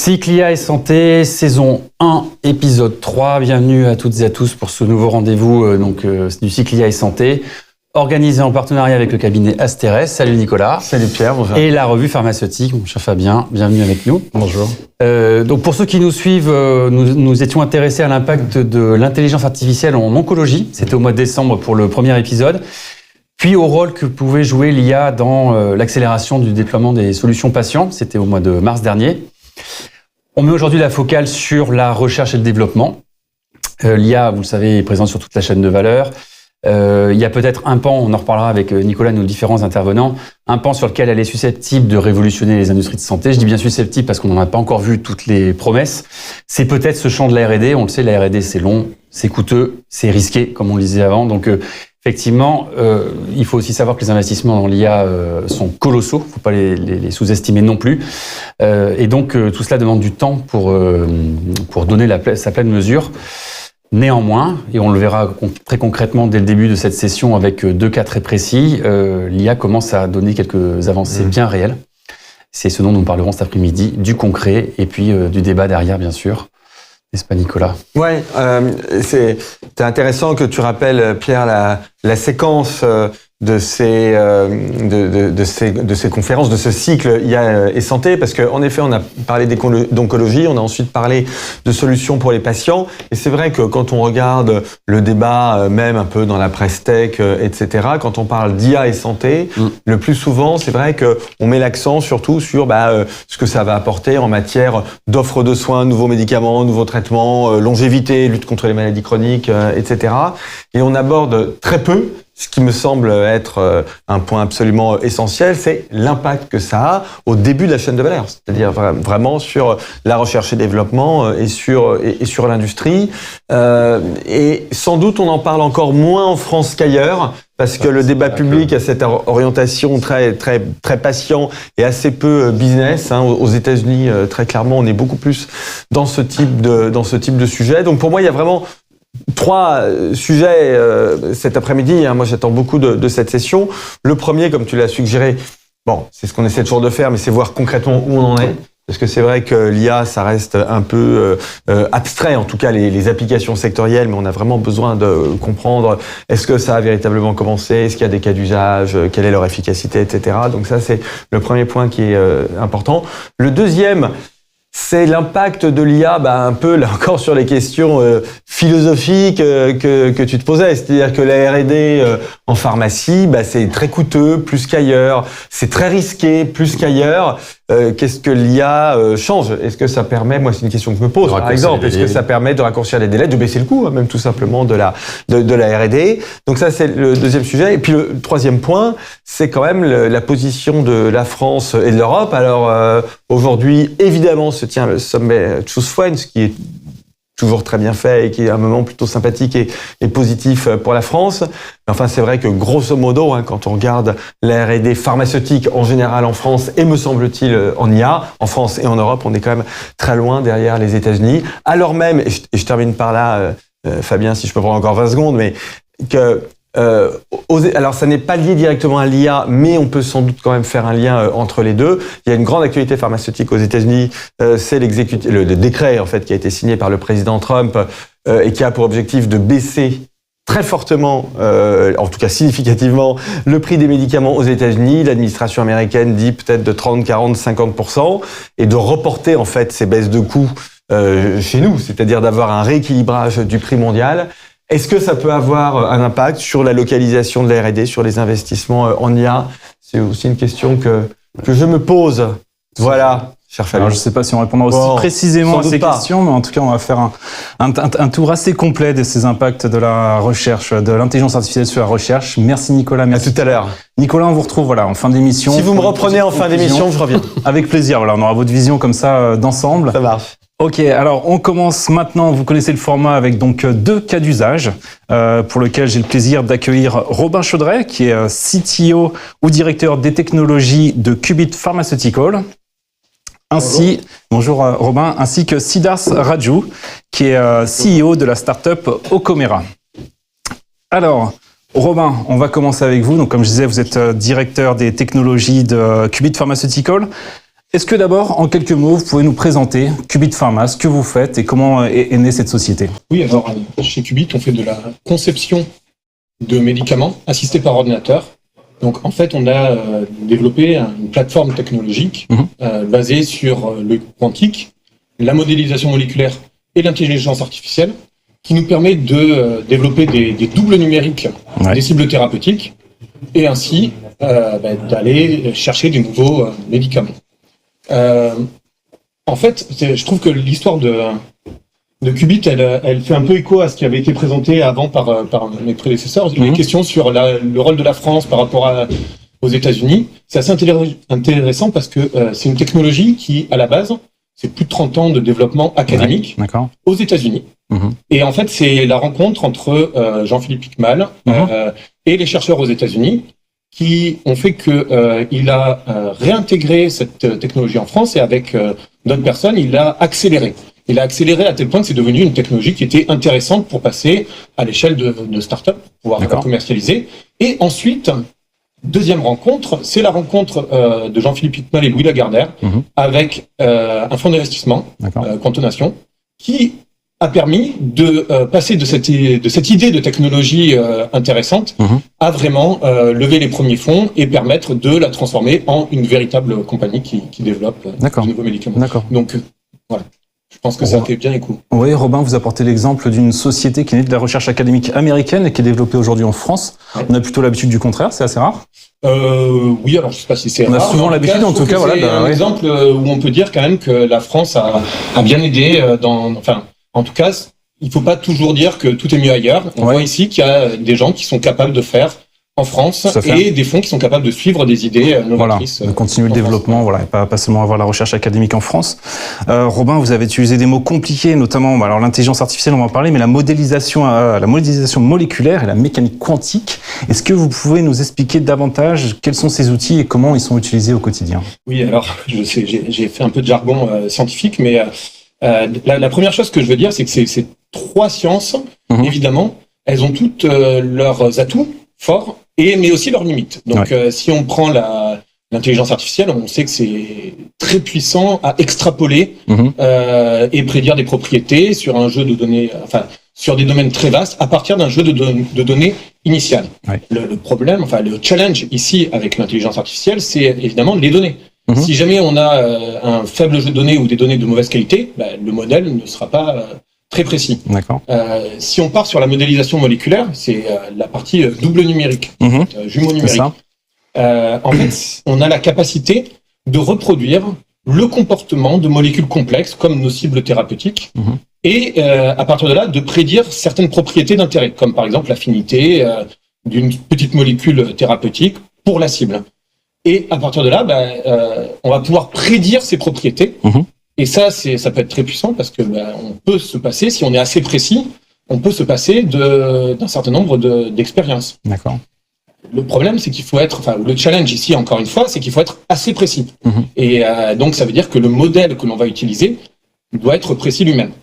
Cycle IA et santé, saison 1, épisode 3. Bienvenue à toutes et à tous pour ce nouveau rendez-vous du Cycle IA et santé, organisé en partenariat avec le cabinet Asterès. Salut Nicolas. Salut Pierre, bonjour. Et la revue pharmaceutique, mon cher Fabien, bienvenue avec nous. Bonjour. Donc pour ceux qui nous suivent, nous étions intéressés à l'impact de l'intelligence artificielle en oncologie. C'était au mois de décembre pour le premier épisode. Puis au rôle que pouvait jouer l'IA dans l'accélération du déploiement des solutions patients. C'était au mois de mars dernier. On met aujourd'hui la focale sur la recherche et le développement. L'IA, vous le savez, est présente sur toute la chaîne de valeur. Il y a peut-être un pan, on en reparlera avec Nicolas et nos différents intervenants, un pan sur lequel elle est susceptible de révolutionner les industries de santé. Je dis bien susceptible parce qu'on n'en a pas encore vu toutes les promesses. C'est peut-être ce champ de la R&D. On le sait, la R&D, c'est long, c'est coûteux, c'est risqué, comme on le disait avant. Donc, effectivement, il faut aussi savoir que les investissements dans l'IA sont colossaux. Il ne faut pas les sous-estimer non plus. Et donc, tout cela demande du temps pour donner sa pleine mesure. Néanmoins, et on le verra très concrètement dès le début de cette session avec deux cas très précis, l'IA commence à donner quelques avancées bien réelles. C'est ce dont nous parlerons cet après-midi, du concret et puis du débat derrière, bien sûr. N'est-ce pas, Nicolas? Ouais, c'est intéressant que tu rappelles, Pierre, la séquence de ces conférences, de ce cycle IA et santé, parce qu'en effet, on a parlé d'oncologie, on a ensuite parlé de solutions pour les patients, et c'est vrai que quand on regarde le débat, même un peu dans la presse tech, etc., quand on parle d'IA et santé, le plus souvent, c'est vrai que on met l'accent surtout sur ce que ça va apporter en matière d'offre de soins, nouveaux médicaments, nouveaux traitements, longévité, lutte contre les maladies chroniques, etc. Et on aborde très peu ce qui me semble être un point absolument essentiel, c'est l'impact que ça a au début de la chaîne de valeur, c'est-à-dire vraiment sur la recherche et développement et sur l'industrie. Et sans doute, on en parle encore moins en France qu'ailleurs, parce que le débat public a cette orientation très très très patient et assez peu business. Aux États-Unis, très clairement, on est beaucoup plus dans ce type de sujet. Donc pour moi, il y a vraiment trois sujets cet après-midi. Moi, j'attends beaucoup de cette session. Le premier, comme tu l'as suggéré, c'est ce qu'on essaie toujours de faire, mais c'est voir concrètement où on en est. Parce que c'est vrai que l'IA, ça reste un peu abstrait, en tout cas les applications sectorielles, mais on a vraiment besoin de comprendre est-ce que ça a véritablement commencé, est-ce qu'il y a des cas d'usage, quelle est leur efficacité, etc. Donc ça, c'est le premier point qui est important. Le deuxième, c'est l'impact de l'IA, un peu là encore sur les questions philosophiques que tu te posais. C'est-à-dire que la R&D en pharmacie, c'est très coûteux, plus qu'ailleurs. C'est très risqué, plus qu'ailleurs. Qu'est-ce que l'IA change? Est-ce que ça permet, moi c'est une question que je me pose par exemple, est-ce que ça permet de raccourcir les délais, de baisser le coût, même tout simplement de la R&D? Donc ça c'est le deuxième sujet. Et puis le troisième point, c'est quand même la position de la France et de l'Europe. Alors aujourd'hui, évidemment, se tient le sommet Choose Friends, qui est toujours très bien fait et qui est un moment plutôt sympathique et positif pour la France. Mais enfin, c'est vrai que grosso modo, quand on regarde la R&D pharmaceutique en général en France et me semble-t-il en IA, en France et en Europe, on est quand même très loin derrière les États-Unis. Alors même, et je termine par là, Fabien, si je peux prendre encore 20 secondes, mais que alors ça n'est pas lié directement à l'IA, mais on peut sans doute quand même faire un lien entre les deux. Il y a une grande actualité pharmaceutique aux États-Unis, c'est le décret en fait qui a été signé par le président Trump et qui a pour objectif de baisser très fortement, en tout cas significativement, le prix des médicaments aux États-Unis. L'administration américaine dit peut-être de 30, 40, 50%, et de reporter en fait ces baisses de coûts chez nous, c'est-à-dire d'avoir un rééquilibrage du prix mondial. Est-ce que ça peut avoir un impact sur la localisation de la R&D, sur les investissements en IA? C'est aussi une question que je me pose. Voilà, cher Fabien. Alors, je ne sais pas si on répondra aussi précisément à ces questions, mais en tout cas, on va faire un tour assez complet de ces impacts de la recherche, de l'intelligence artificielle sur la recherche. Merci Nicolas. Merci. À tout à l'heure. Nicolas, on vous retrouve en fin d'émission. Si vous me reprenez en fin d'émission, je reviens. Avec plaisir. On aura votre vision comme ça d'ensemble. Ça marche. Ok, alors on commence maintenant, vous connaissez le format avec donc deux cas d'usage pour lequel j'ai le plaisir d'accueillir Robin Chaudret qui est CTO ou directeur des technologies de Qubit Pharmaceutical. Bonjour Robin, ainsi que Siddharth Raju qui est CEO de la startup Ocomera. Alors Robin, on va commencer avec vous. Donc comme je disais, vous êtes directeur des technologies de Qubit Pharmaceutical. Est-ce que d'abord, en quelques mots, vous pouvez nous présenter Qubit Pharma, ce que vous faites et comment est née cette société? Oui, alors chez Qubit, on fait de la conception de médicaments assistés par ordinateur. Donc en fait, on a développé une plateforme technologique basée sur le quantique, la modélisation moléculaire et l'intelligence artificielle, qui nous permet de développer des doubles numériques des cibles thérapeutiques et ainsi d'aller chercher des nouveaux médicaments. En fait, je trouve que l'histoire de Qubit, elle fait un peu écho à ce qui avait été présenté avant par mes prédécesseurs. Les questions sur le rôle de la France par rapport aux États-Unis. C'est assez intéressant parce que c'est une technologie qui, à la base, c'est plus de 30 ans de développement académique aux États-Unis. Et en fait, c'est la rencontre entre Jean-Philippe Hickman et les chercheurs aux États-Unis qui ont fait que il a réintégré cette technologie en France et avec d'autres personnes, il l'a accéléré. Il a accéléré à tel point que c'est devenu une technologie qui était intéressante pour passer à l'échelle de start-up, pour pouvoir la commercialiser. Et ensuite, deuxième rencontre, c'est la rencontre de Jean-Philippe Hickman et Louis Lagardère avec un fonds d'investissement, Quantonation, qui a permis de passer de cette idée de technologie intéressante à vraiment lever les premiers fonds et permettre de la transformer en une véritable compagnie qui développe de nouveaux médicaments. Donc, voilà. Je pense que ça fait bien écho. Oui, Robin, vous apportez l'exemple d'une société qui est née de la recherche académique américaine et qui est développée aujourd'hui en France. On a plutôt l'habitude du contraire, c'est assez rare. Oui, alors je sais pas si c'est rare. On a souvent l'habitude, en tout cas. C'est un exemple où on peut dire quand même que la France a bien aidé en tout cas, il faut pas toujours dire que tout est mieux ailleurs. On voit ici qu'il y a des gens qui sont capables de faire en France et des fonds qui sont capables de suivre des idées novatrices. De continuer le développement, et pas seulement avoir la recherche académique en France. Robin, vous avez utilisé des mots compliqués, notamment alors l'intelligence artificielle, on va en parler, mais la modélisation moléculaire et la mécanique quantique. Est-ce que vous pouvez nous expliquer davantage quels sont ces outils et comment ils sont utilisés au quotidien? Oui, alors je sais, j'ai fait un peu de jargon scientifique, mais la première chose que je veux dire, c'est que ces trois sciences, évidemment, elles ont toutes leurs atouts forts, mais aussi leurs limites. Donc, si on prend l'intelligence artificielle, on sait que c'est très puissant à extrapoler et prédire des propriétés sur un jeu de données, sur des domaines très vastes, à partir d'un jeu de données initial. Le problème, le challenge ici avec l'intelligence artificielle, c'est évidemment les données. Si jamais on a un faible jeu de données ou des données de mauvaise qualité, le modèle ne sera pas très précis. Si on part sur la modélisation moléculaire, c'est la partie double numérique, jumeau numérique. En fait, on a la capacité de reproduire le comportement de molécules complexes comme nos cibles thérapeutiques et à partir de là, de prédire certaines propriétés d'intérêt, comme par exemple l'affinité d'une petite molécule thérapeutique pour la cible. Et à partir de là, on va pouvoir prédire ces propriétés. Et ça peut être très puissant parce que on peut se passer, si on est assez précis, on peut se passer d'un certain nombre d'expériences. Le problème, c'est qu'il faut le challenge ici, encore une fois, c'est qu'il faut être assez précis. Et donc, ça veut dire que le modèle que l'on va utiliser doit être précis lui-même.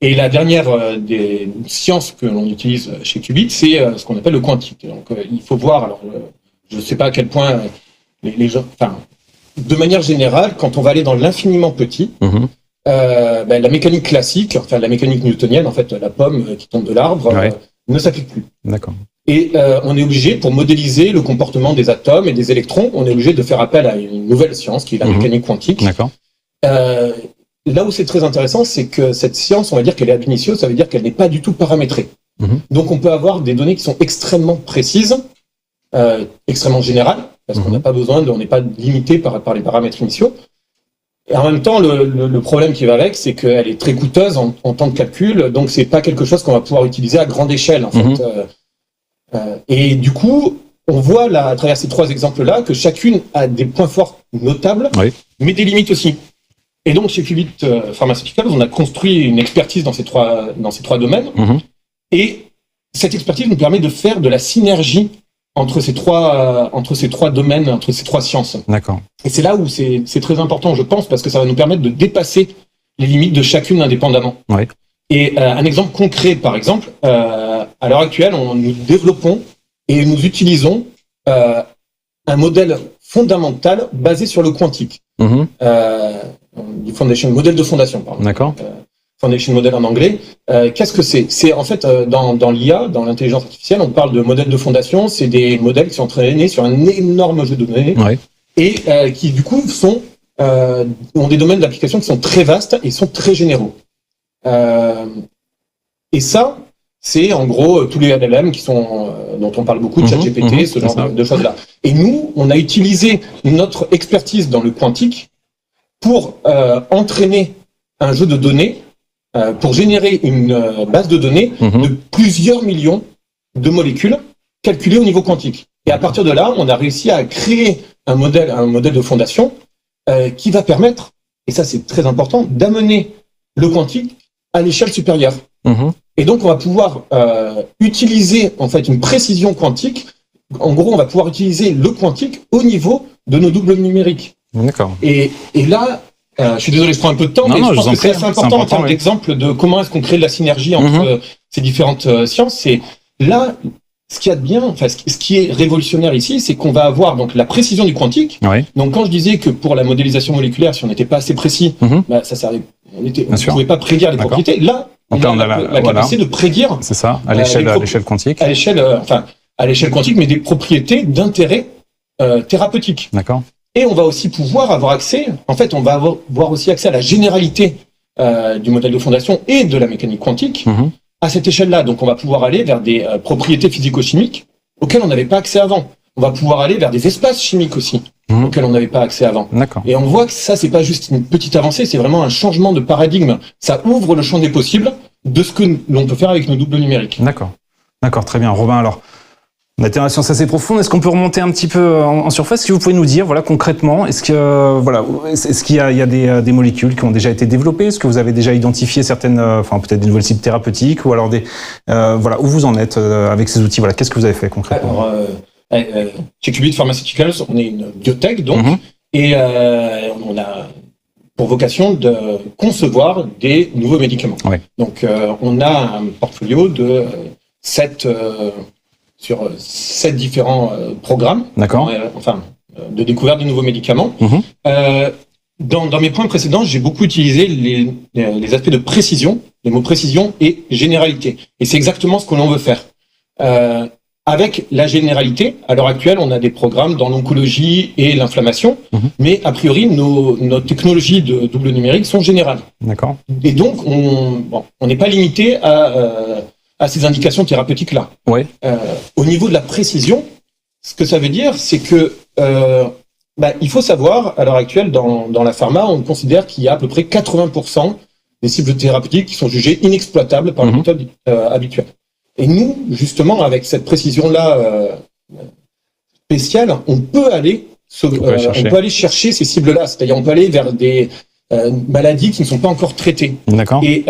Et la dernière des sciences que l'on utilise chez Qubit, c'est ce qu'on appelle le quantique. Donc, il faut voir, alors, je ne sais pas à quel point les gens, de manière générale, quand on va aller dans l'infiniment petit, la mécanique classique, la mécanique newtonienne, en fait, la pomme qui tombe de l'arbre, ne s'applique plus. Et on est obligé, pour modéliser le comportement des atomes et des électrons, on est obligé de faire appel à une nouvelle science qui est la mécanique quantique. Là où c'est très intéressant, c'est que cette science, on va dire qu'elle est ab initio, ça veut dire qu'elle n'est pas du tout paramétrée. Donc on peut avoir des données qui sont extrêmement précises, extrêmement générales, parce qu'on n'a pas besoin, on n'est pas limité par les paramètres initiaux. Et en même temps, le problème qui va avec, c'est qu'elle est très coûteuse en temps de calcul, donc c'est pas quelque chose qu'on va pouvoir utiliser à grande échelle, en fait. Et du coup, on voit à travers ces trois exemples-là que chacune a des points forts notables, mais des limites aussi. Et donc, chez Qubit Pharmaceuticals, on a construit une expertise dans ces trois domaines, et cette expertise nous permet de faire de la synergie entre ces trois domaines, entre ces trois sciences. Et c'est là où c'est très important, je pense, parce que ça va nous permettre de dépasser les limites de chacune indépendamment. Et un exemple concret, par exemple, à l'heure actuelle, nous développons et nous utilisons un modèle fondamentale basée sur le quantique. Du foundation, modèle de fondation, pardon. D'accord. Foundation model en anglais. Qu'est-ce que c'est? C'est en fait dans l'IA, dans l'intelligence artificielle, on parle de modèles de fondation. C'est des modèles qui sont entraînés sur un énorme jeu de données et qui du coup ont des domaines d'application qui sont très vastes et sont très généraux. Et ça, c'est en gros tous les LLM qui sont dont on parle beaucoup, ChatGPT, ce genre de choses-là. Et nous, on a utilisé notre expertise dans le quantique pour entraîner un jeu de données, pour générer une base de données de plusieurs millions de molécules calculées au niveau quantique. Et à partir de là, on a réussi à créer un modèle de fondation qui va permettre, et ça c'est très important, d'amener le quantique à l'échelle supérieure. Et donc on va pouvoir utiliser en fait une précision quantique. En gros, on va pouvoir utiliser le quantique au niveau de nos doubles numériques. D'accord. Et là, je suis désolé, je prends un peu de temps, mais je pense que c'est assez important en termes d'exemple de comment est-ce qu'on crée de la synergie entre ces différentes sciences. C'est là, ce qu'il y a de bien, enfin, ce qui est révolutionnaire ici, c'est qu'on va avoir donc la précision du quantique. Donc quand je disais que pour la modélisation moléculaire, si on n'était pas assez précis, ça servait, on ne pouvait pas prédire les propriétés. Là, on a la capacité de prédire. C'est ça, à l'échelle quantique. À l'échelle quantique, mais des propriétés d'intérêt thérapeutique. D'accord. Et on va aussi pouvoir avoir accès, en fait, on va avoir aussi accès à la généralité du modèle de fondation et de la mécanique quantique à cette échelle-là. Donc, on va pouvoir aller vers des propriétés physico-chimiques auxquelles on n'avait pas accès avant. On va pouvoir aller vers des espaces chimiques aussi auxquels on n'avait pas accès avant. D'accord. Et on voit que ça, c'est pas juste une petite avancée, c'est vraiment un changement de paradigme. Ça ouvre le champ des possibles de ce que l'on peut faire avec nos doubles numériques. D'accord. D'accord, très bien. Robin, alors, on a été dans la science assez profonde. Est-ce qu'on peut remonter un petit peu en surface? Est-ce que vous pouvez nous dire, voilà, concrètement, est-ce qu'il y a des molécules qui ont déjà été développées? Est-ce que vous avez déjà identifié certaines, peut-être des nouvelles cibles thérapeutiques, ou alors où vous en êtes avec ces outils? Voilà, qu'est-ce que vous avez fait concrètement? Alors, chez Qubit Pharmaceuticals, on est une biotech, donc, et on a pour vocation de concevoir des nouveaux médicaments. Donc, on a un portfolio de 7 différents programmes de découverte de nouveaux médicaments. Dans mes points précédents, j'ai beaucoup utilisé les aspects de précision, les mots précision et généralité. Et c'est exactement ce que l'on veut faire. Avec la généralité, à l'heure actuelle, on a des programmes dans l'oncologie et l'inflammation, mais a priori, nos technologies de double numérique sont générales. D'accord. Et donc, on n'est pas limité à ces indications thérapeutiques-là. Au niveau de la précision, ce que ça veut dire, c'est que il faut savoir, à l'heure actuelle, dans la pharma, on considère qu'il y a à peu près 80% des cibles thérapeutiques qui sont jugées inexploitables par les méthodes habituelles. Et nous, justement, avec cette précision-là spéciale, on peut aller chercher ces cibles-là. C'est-à-dire, on peut aller vers des maladies qui ne sont pas encore traitées. D'accord. Et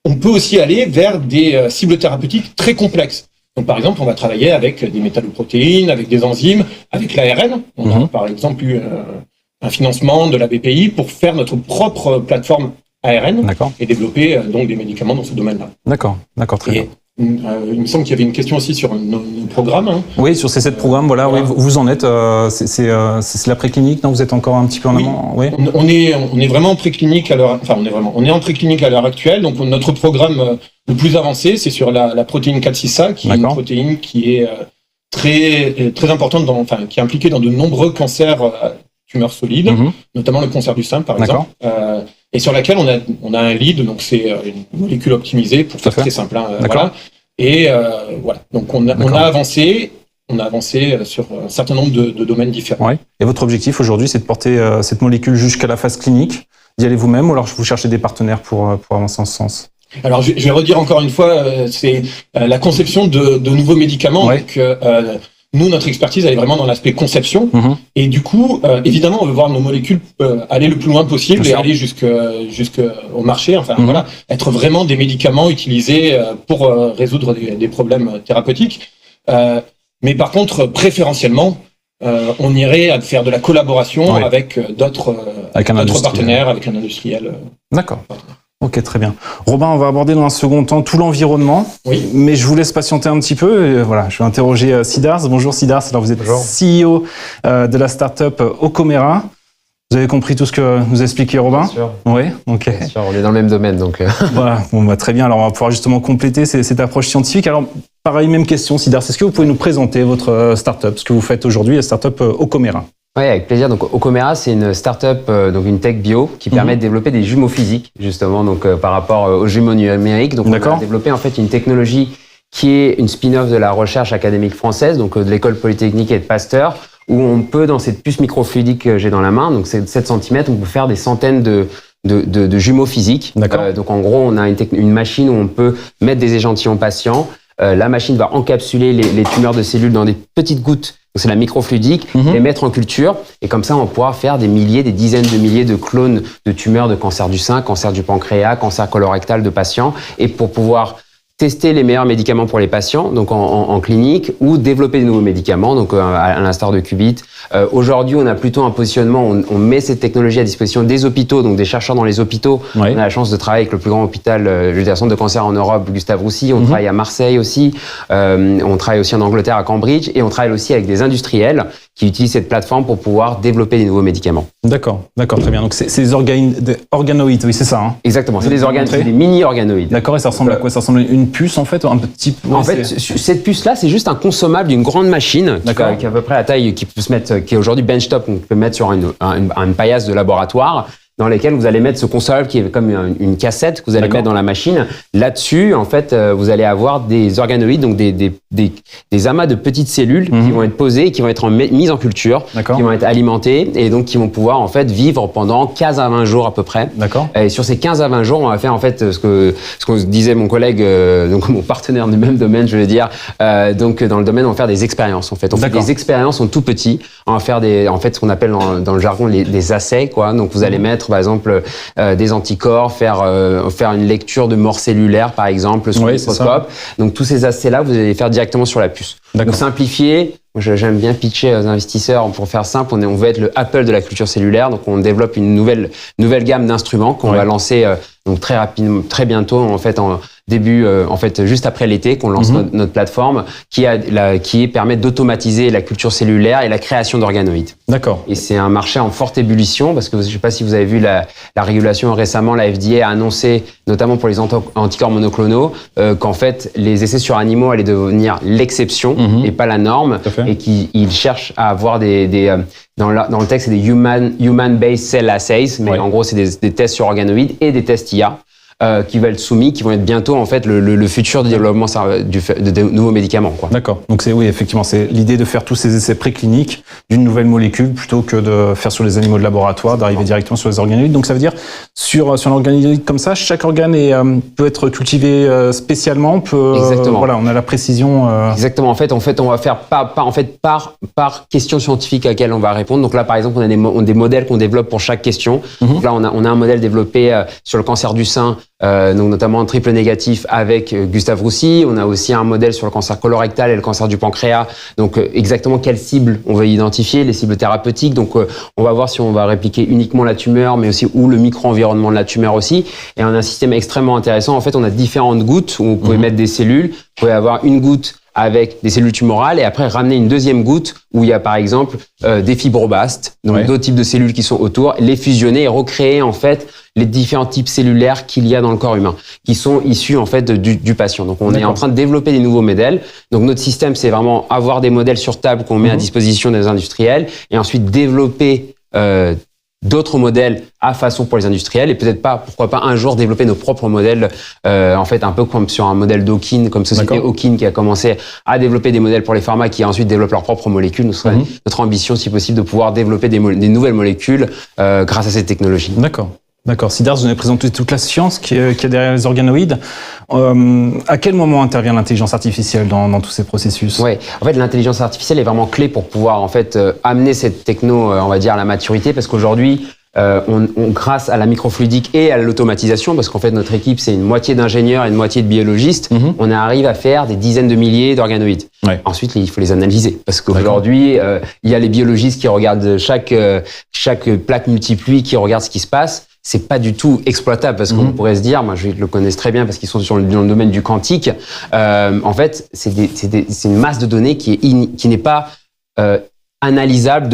on peut aussi aller vers des cibles thérapeutiques très complexes. Donc, par exemple, on va travailler avec des métalloprotéines, avec des enzymes, avec l'ARN. On a, par exemple, eu un financement de la BPI pour faire notre propre plateforme ARN et développer donc des médicaments dans ce domaine-là. D'accord, très bien. Il me semble qu'il y avait une question aussi sur nos programmes. Oui, sur ces 7 programmes, voilà. Oui, vous en êtes, c'est la préclinique, non? Vous êtes encore un petit peu en amont? Oui. On est vraiment en préclinique à l'heure, on est en préclinique à l'heure actuelle. Donc notre programme le plus avancé, c'est sur la protéine 4-6A, qui est une protéine qui est très importante, qui est impliquée dans de nombreux cancers tumeurs solides, notamment le cancer du sein, par exemple. Et sur laquelle on a un lead, donc c'est une molécule optimisée, pour faire très simple. Voilà. Et voilà. Donc on a avancé sur un certain nombre de domaines différents. Et votre objectif aujourd'hui, c'est de porter cette molécule jusqu'à la phase clinique, d'y aller vous-même, ou alors vous cherchez des partenaires pour avancer en ce sens? Alors je vais redire encore une fois, c'est la conception de nouveaux médicaments. Donc, nous, notre expertise, elle est vraiment dans l'aspect conception. Et du coup, évidemment, on veut voir nos molécules aller le plus loin possible et aller jusqu'au marché. Voilà, être vraiment des médicaments utilisés pour résoudre des problèmes thérapeutiques. Mais par contre, préférentiellement, on irait à faire de la collaboration avec d'autres partenaires, avec un industriel. D'accord. Ok, très bien. Robin, on va aborder dans un second temps tout l'environnement, mais je vous laisse patienter un petit peu. Et voilà, je vais interroger Sidars. Bonjour Sidars, alors vous êtes CEO de la startup Ocomera. Vous avez compris tout ce que nous a expliqué Robin ? Bien sûr. Oui, ok. Bien sûr, on est dans le même domaine, donc. Voilà, bon, très bien. Alors, on va pouvoir justement compléter cette approche scientifique. Alors, pareil, même question, Sidars. Est-ce que vous pouvez nous présenter votre startup, ce que vous faites aujourd'hui, la startup Ocomera ? Oui, avec plaisir. Donc, Ocomera, c'est une startup, donc une tech bio, qui permet de développer des jumeaux physiques, justement, donc par rapport aux jumeaux numériques. Donc, on a développé en fait une technologie qui est une spin-off de la recherche académique française, donc de l'école polytechnique et de Pasteur, où on peut, dans cette puce microfluidique que j'ai dans la main, donc c'est 7 cm, on peut faire des centaines de jumeaux physiques. Donc en gros, on a une machine où on peut mettre des échantillons patients. La machine va encapsuler les tumeurs de cellules dans des petites gouttes, donc c'est la microfluidique, les mettre en culture. Et comme ça, on pourra faire des dizaines de milliers de clones de tumeurs de cancer du sein, cancer du pancréas, cancer colorectal de patients. Et pour pouvoir tester les meilleurs médicaments pour les patients, donc en clinique, ou développer de nouveaux médicaments, donc à l'instar de Qubit. Aujourd'hui, on a plutôt un positionnement, on met cette technologie à disposition des hôpitaux, donc des chercheurs dans les hôpitaux. On a la chance de travailler avec le plus grand hôpital, le centre de cancer en Europe, Gustave Roussy. On travaille à Marseille aussi. On travaille aussi en Angleterre à Cambridge, et on travaille aussi avec des industriels qui utilisent cette plateforme pour pouvoir développer des nouveaux médicaments. D'accord, très bien. Donc c'est des organoïdes, oui, c'est ça. Hein. Exactement, c'est des mini-organoïdes. D'accord, et ça ressemble à quoi? Ça ressemble à une puce en fait, un petit. En fait, cette puce-là, c'est juste un consommable d'une grande machine qui a à peu près la taille qui peut se mettre, qui est aujourd'hui benchtop, on peut mettre sur une paillasse de laboratoire, dans lesquels vous allez mettre ce consolable qui est comme une cassette que vous allez mettre dans la machine. Là-dessus, en fait, vous allez avoir des organoïdes, donc des amas de petites cellules qui vont être posées et qui vont être mises en culture, qui vont être alimentées et donc qui vont pouvoir en fait vivre pendant 15 à 20 jours à peu près. Et sur ces 15 à 20 jours, on va faire en fait ce que disait mon collègue, donc mon partenaire du même domaine, je veux dire. Donc dans le domaine, on va faire des expériences en fait. On fait des expériences en tout petit. On va faire en fait ce qu'on appelle dans le jargon des assais, quoi. Donc vous allez mettre par exemple des anticorps, faire une lecture de mort cellulaire par exemple sur le microscope. Donc tous ces assais-là, vous allez les faire directement sur la puce. Donc simplifier, j'aime bien pitcher aux investisseurs pour faire simple, on veut être le Apple de la culture cellulaire, donc on développe une nouvelle gamme d'instruments qu'on va lancer donc très rapidement, très bientôt en fait juste après l'été qu'on lance notre plateforme qui permet d'automatiser la culture cellulaire et la création d'organoïdes. D'accord. Et c'est un marché en forte ébullition parce que je ne sais pas si vous avez vu la régulation récemment, la FDA a annoncé notamment pour les anticorps monoclonaux qu'en fait les essais sur animaux allaient devenir l'exception et pas la norme et qu'ils cherchent à avoir dans le texte c'est des human-based cell assays, mais en gros c'est des tests sur organoïdes et des tests IA. Qui vont être soumis, qui vont être bientôt en fait le futur du développement de nouveaux médicaments. D'accord. Donc effectivement, c'est l'idée de faire tous ces essais précliniques d'une nouvelle molécule plutôt que de faire sur les animaux de laboratoire, d'arriver directement sur les organoïdes. Donc ça veut dire sur un organoïde comme ça, chaque organe peut être cultivé spécialement. Exactement. Voilà, on a la précision. Exactement. En fait, on va faire par question scientifique à laquelle on va répondre. Donc là, par exemple, on a des modèles qu'on développe pour chaque question. Donc là, on a un modèle développé sur le cancer du sein. Donc notamment triple négatif avec Gustave Roussy. On a aussi un modèle sur le cancer colorectal et le cancer du pancréas. Donc exactement quelles cibles on veut identifier, les cibles thérapeutiques. Donc on va voir si on va répliquer uniquement la tumeur, mais aussi ou le micro-environnement de la tumeur aussi. Et on a un système extrêmement intéressant. En fait, on a différentes gouttes où vous pouvez mettre des cellules. Vous pouvez avoir une goutte avec des cellules tumorales et après ramener une deuxième goutte où il y a par exemple des fibroblastes, donc d'autres types de cellules qui sont autour, les fusionner et recréer en fait les différents types cellulaires qu'il y a dans le corps humain, qui sont issus en fait du patient. Donc on est en train de développer des nouveaux modèles. Donc notre système, c'est vraiment avoir des modèles sur table qu'on met à disposition des industriels et ensuite développer d'autres modèles à façon pour les industriels et peut-être pas, pourquoi pas un jour développer nos propres modèles, en fait un peu comme sur un modèle d'Hawkin, comme société Hawkin qui a commencé à développer des modèles pour les pharma qui ensuite développent leurs propres molécules. Nous serait notre ambition, si possible, de pouvoir développer des nouvelles molécules grâce à cette technologie. D'accord. Sidars, vous avez présenté toute la science qui est derrière les organoïdes. À quel moment intervient l'intelligence artificielle dans tous ces processus? Ouais, en fait, l'intelligence artificielle est vraiment clé pour pouvoir en fait amener cette techno, on va dire, à la maturité, parce qu'aujourd'hui, grâce à la microfluidique et à l'automatisation, parce qu'en fait notre équipe c'est une moitié d'ingénieurs et une moitié de biologistes, on arrive à faire des dizaines de milliers d'organoïdes. Ensuite, il faut les analyser, parce qu'aujourd'hui il y a les biologistes qui regardent chaque plaque multiplie, qui regardent ce qui se passe. c'est pas du tout exploitable parce qu'on pourrait se dire, moi je le connais très bien parce qu'ils sont dans le domaine du quantique. En fait, c'est une masse de données qui n'est pas analysable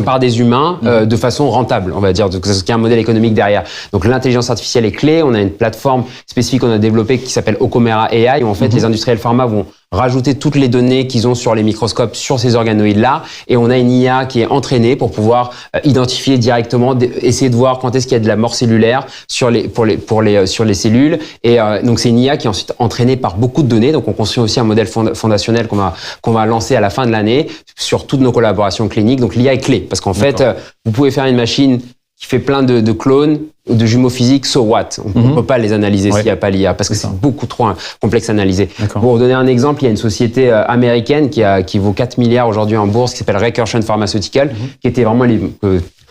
par des humains de façon rentable, on va dire, qu'il y a un modèle économique derrière. Donc l'intelligence artificielle est clé. On a une plateforme spécifique qu'on a développée qui s'appelle Ocomera AI, où en fait les industriels pharma vont rajouter toutes les données qu'ils ont sur les microscopes sur ces organoïdes-là, et on a une IA qui est entraînée pour pouvoir identifier directement, essayer de voir quand est-ce qu'il y a de la mort cellulaire sur les cellules. Et donc c'est une IA qui est ensuite entraînée par beaucoup de données. Donc on construit aussi un modèle fondationnel qu'on va lancer à la fin de l'année sur toutes nos collaborations cliniques. Donc l'IA est clé parce qu'en fait, vous pouvez faire une machine qui fait plein de clones, de jumeaux physiques, so what? On ne peut pas les analyser s'il n'y a pas l'IA, parce que c'est beaucoup trop complexe à analyser. Pour vous donner un exemple, il y a une société américaine qui vaut 4 milliards aujourd'hui en bourse, qui s'appelle Recursion Pharmaceutical, qui était vraiment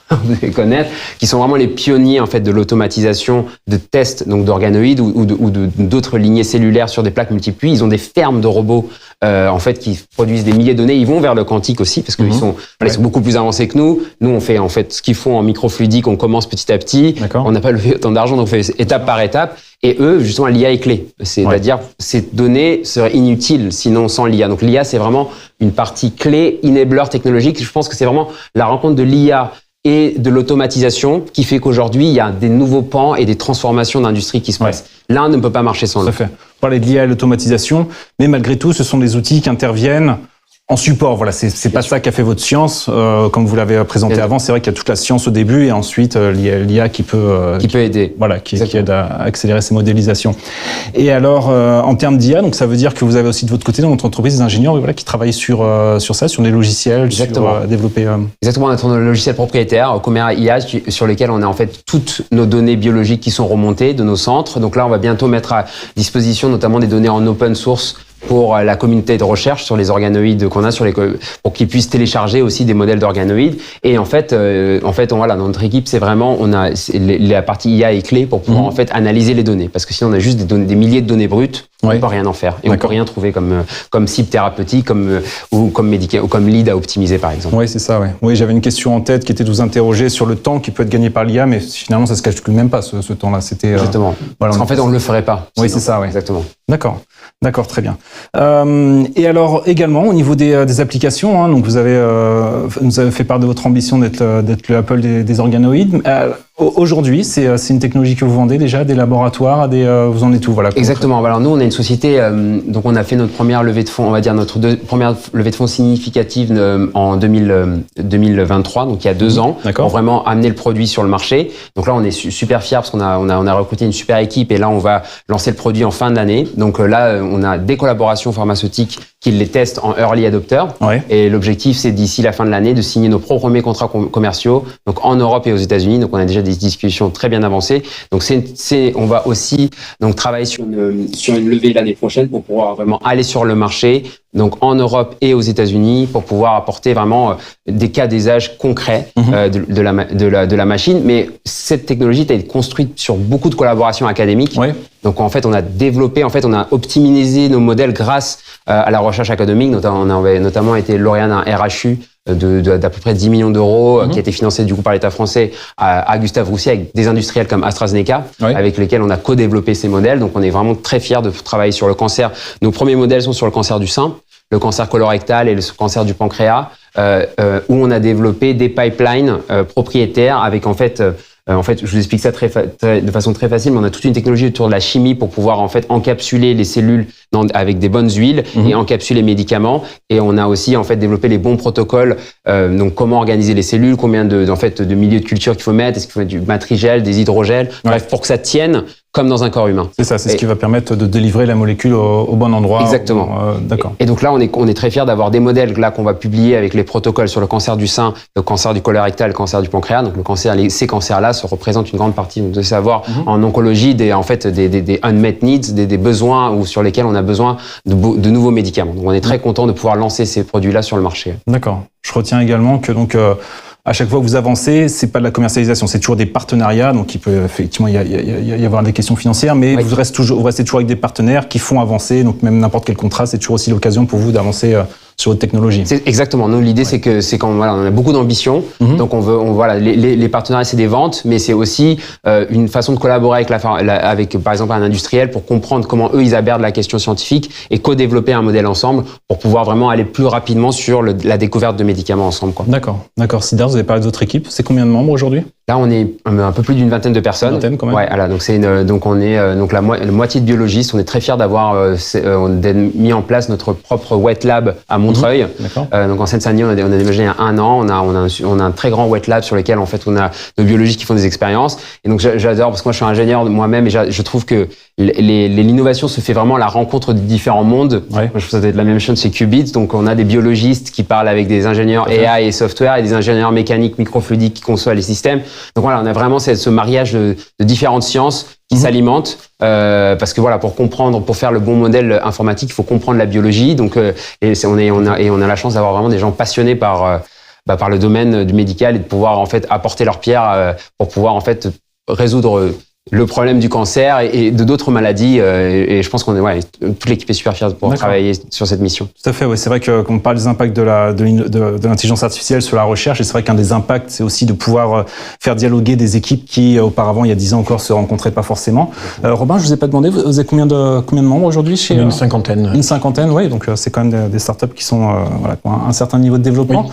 vous devez connaître, qui sont vraiment les pionniers en fait de l'automatisation de tests donc d'organoïdes ou d'autres lignées cellulaires sur des plaques multipuits. Ils ont des fermes de robots en fait qui produisent des milliers de données. Ils vont vers le quantique aussi parce qu'ils sont beaucoup plus avancés que nous. Nous on fait en fait ce qu'ils font en microfluidique, on commence petit à petit. On n'a pas levé autant d'argent, donc on fait étape par étape. Et eux, justement, l'IA est clé. C'est-à-dire, ces données seraient inutiles sinon sans l'IA. Donc l'IA, c'est vraiment une partie clé, enabler technologique. Je pense que c'est vraiment la rencontre de l'IA et de l'automatisation qui fait qu'aujourd'hui, il y a des nouveaux pans et des transformations d'industrie qui se passent. L'un ne peut pas marcher sans l'autre. Tout à fait. On parlait de l'IA et l'automatisation, mais malgré tout, ce sont des outils qui interviennent en support. Voilà, c'est pas ça qu'a fait votre science, comme vous l'avez présenté avant. C'est vrai qu'il y a toute la science au début et ensuite l'IA qui peut aider. Voilà, qui aide à accélérer ces modélisations. Et alors, en termes d'IA, donc ça veut dire que vous avez aussi de votre côté dans votre entreprise des ingénieurs, qui travaillent sur ça, sur des logiciels, sur développer. Exactement, on a un logiciel propriétaire, Ocomera IA, sur lequel on a en fait toutes nos données biologiques qui sont remontées de nos centres. Donc là, on va bientôt mettre à disposition notamment des données en open source pour la communauté de recherche sur les organoïdes qu'on a pour qu'ils puissent télécharger aussi des modèles d'organoïdes. Et en fait, dans notre équipe, c'est vraiment, la partie IA est clé pour pouvoir en fait analyser les données. Parce que sinon, on a juste des milliers de données brutes, on ne peut rien en faire. Et on ne peut rien trouver comme cible thérapeutique, ou comme lead à optimiser, par exemple. Oui, c'est ça, ouais. Oui, j'avais une question en tête qui était de vous interroger sur le temps qui peut être gagné par l'IA, mais finalement, ça se calcule même pas, ce temps-là. C'était, exactement. Parce qu'en fait, on ne le ferait pas. Oui, c'est ça, oui. Exactement. D'accord, très bien. Et alors également au niveau des applications, donc vous avez fait part de votre ambition d'être le Apple des organoïdes. Aujourd'hui, c'est une technologie que vous vendez déjà à des laboratoires, vous en êtes où, voilà. Exactement. Alors nous, on est une société, donc on a fait notre première levée de fonds, on va dire notre première levée de fonds significative en 2023, donc il y a 2 ans, pour vraiment amener le produit sur le marché. Donc là, on est super fiers parce qu'on a recruté une super équipe et là, on va lancer le produit en fin de l'année. Donc là, on a des collaborations pharmaceutiques qui les testent en early adopter. Et l'objectif, c'est d'ici la fin de l'année de signer nos premiers contrats commerciaux, donc en Europe et aux États-Unis. Donc on a déjà des discussions très bien avancées. Donc on va aussi donc travailler sur une levée l'année prochaine pour pouvoir vraiment aller sur le marché, donc en Europe et aux États-Unis, pour pouvoir apporter vraiment des cas d'usage concrets de la machine. Mais cette technologie a été construite sur beaucoup de collaborations académiques. Donc en fait, on a optimisé nos modèles grâce à la recherche académique. On avait notamment été lauréat d'un RHU d'à peu près 10 millions d'euros qui a été financé du coup par l'État français à Gustave Roussy avec des industriels comme AstraZeneca avec lesquels on a co-développé ces modèles. Donc on est vraiment très fiers de travailler sur le cancer. Nos premiers modèles sont sur le cancer du sein, le cancer colorectal et le cancer du pancréas où on a développé des pipelines propriétaires avec en fait, je vous explique ça de façon très facile, mais on a toute une technologie autour de la chimie pour pouvoir en fait encapsuler les cellules avec des bonnes huiles et encapsuler les médicaments. Et on a aussi en fait développé les bons protocoles. Donc comment organiser les cellules, combien de milieux de culture qu'il faut mettre, est-ce qu'il faut mettre du matrigel, des hydrogels, bref, pour que ça tienne comme dans un corps humain. C'est ça, c'est ce qui va permettre de délivrer la molécule au bon endroit. Exactement. D'accord. Et donc là, on est très fiers d'avoir des modèles là qu'on va publier avec les protocoles sur le cancer du sein, le cancer du colorectal, le cancer du pancréas. Donc ces cancers-là se représentent une grande partie de savoir en oncologie des unmet needs, des besoins ou sur lesquels on a besoin de nouveaux médicaments. Donc on est très content de pouvoir lancer ces produits-là sur le marché. D'accord. Je retiens également que à chaque fois que vous avancez, c'est pas de la commercialisation, c'est toujours des partenariats. Donc il peut effectivement y avoir des questions financières, mais vous restez toujours avec des partenaires qui font avancer. Donc même n'importe quel contrat, c'est toujours aussi l'occasion pour vous d'avancer votre technologie. C'est exactement. Nous, l'idée, c'est quand voilà, on a beaucoup d'ambition. Donc, voilà, les partenariats, c'est des ventes, mais c'est aussi une façon de collaborer avec, par exemple, un industriel pour comprendre comment eux, ils abordent la question scientifique et co-développer un modèle ensemble pour pouvoir vraiment aller plus rapidement sur la découverte de médicaments ensemble, quoi. D'accord. Sidar, vous avez parlé de votre équipe. C'est combien de membres aujourd'hui? Là, on est un peu plus d'une vingtaine de personnes. Une vingtaine, quand même. Ouais, voilà. Donc, on est la moitié de biologistes. On est très fiers d'avoir mis en place notre propre wet lab à Montreuil. Donc, en Seine-Saint-Denis, on a déménagé il y a 1 an. On a un très grand wet lab sur lequel, en fait, on a nos biologistes qui font des expériences. Et donc, j'adore parce que moi, je suis ingénieur moi-même et je trouve que l'innovation se fait vraiment à la rencontre de différents mondes. Ouais. Moi, je trouve que ça doit être la même chose chez Qubits. Donc, on a des biologistes qui parlent avec des ingénieurs AI et software et des ingénieurs mécaniques, microfluidiques qui conçoivent les systèmes. Donc voilà, on a vraiment ce mariage de différentes sciences qui s'alimentent, parce que voilà, pour faire le bon modèle informatique, il faut comprendre la biologie. Donc, on a la chance d'avoir vraiment des gens passionnés par le domaine du médical et de pouvoir en fait apporter leur pierre pour pouvoir en fait résoudre le problème du cancer et de d'autres maladies. Et je pense toute l'équipe est super fière de pouvoir travailler sur cette mission. Tout à fait, oui. C'est vrai que quand on parle des impacts de l'intelligence artificielle sur la recherche, et c'est vrai qu'un des impacts, c'est aussi de pouvoir faire dialoguer des équipes qui, auparavant, il y a 10 ans encore, se rencontraient pas forcément. Robin, je vous ai pas demandé, vous avez combien de membres aujourd'hui chez Une cinquantaine. Une cinquantaine, oui. Donc, c'est quand même des startups qui sont, qui ont un certain niveau de développement.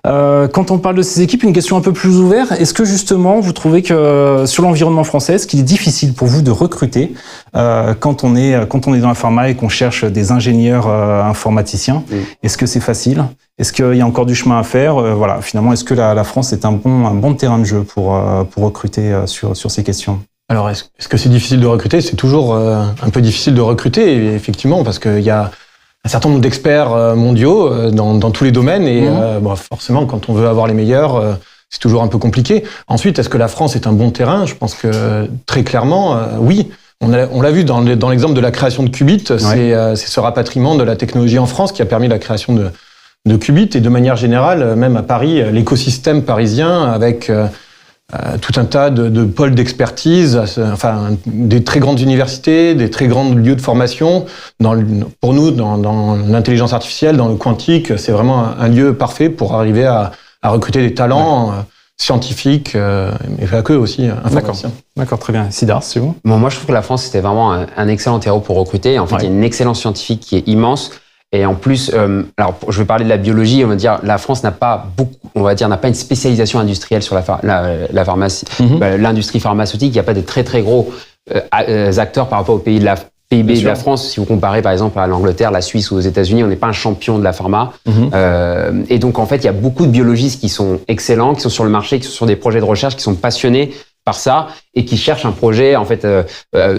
Oui. Quand on parle de ces équipes, une question un peu plus ouverte. Est-ce que, justement, vous trouvez que, sur l'environnement français, est-ce qu'il est difficile pour vous de recruter quand on est dans la pharma et qu'on cherche des ingénieurs informaticiens? Est-ce que c'est facile? Est-ce qu'il y a encore du chemin à faire? Voilà, finalement, est-ce que la France est un bon terrain de jeu pour recruter sur ces questions? Alors, est-ce que c'est difficile de recruter? C'est toujours un peu difficile de recruter, effectivement, parce qu'il y a un certain nombre d'experts mondiaux dans tous les domaines et forcément, quand on veut avoir les meilleurs, c'est toujours un peu compliqué. Ensuite, est-ce que la France est un bon terrain? Je pense que très clairement, oui. On l'a vu dans l'exemple de la création de Qubit, c'est ce rapatriement de la technologie en France qui a permis la création de Qubit et de manière générale, même à Paris, l'écosystème parisien avec tout un tas de pôles d'expertise, des très grandes universités, des très grands lieux de formation. Pour nous, dans l'intelligence artificielle, dans le quantique, c'est vraiment un lieu parfait pour arriver à recruter des talents scientifiques, mais pas que aussi informaticiens. D'accord, très bien. Sidar, c'est vous? Bon, moi, je trouve que la France, c'était vraiment un excellent terreau pour recruter. En fait, il y a une excellence scientifique qui est immense. Et en plus, alors, je vais parler de la biologie, on va dire, la France n'a pas une spécialisation industrielle sur la pharmacie, l'industrie pharmaceutique. Il n'y a pas de très, très gros acteurs par rapport au pays de la PIB de la France, si vous comparez par exemple à l'Angleterre, la Suisse ou aux États-Unis, on n'est pas un champion de la pharma. Et donc en fait, il y a beaucoup de biologistes qui sont excellents, qui sont sur le marché, qui sont sur des projets de recherche, qui sont passionnés par ça et qui cherchent un projet en fait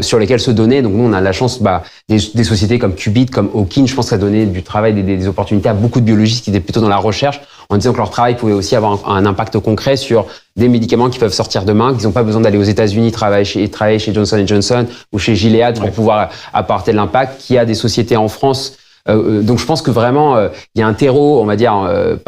sur lesquels se donner. Donc nous, on a la chance, des sociétés comme Qubit, comme Hawkin, je pense que ça a donné du travail, des opportunités à beaucoup de biologistes qui étaient plutôt dans la recherche, en disant que leur travail pouvait aussi avoir un impact concret sur des médicaments qui peuvent sortir demain, qu'ils n'ont pas besoin d'aller aux États-Unis travailler chez Johnson & Johnson ou chez Gilead pour pouvoir apporter de l'impact, qu'il y a des sociétés en France. Donc je pense que vraiment, il y a un terreau, on va dire,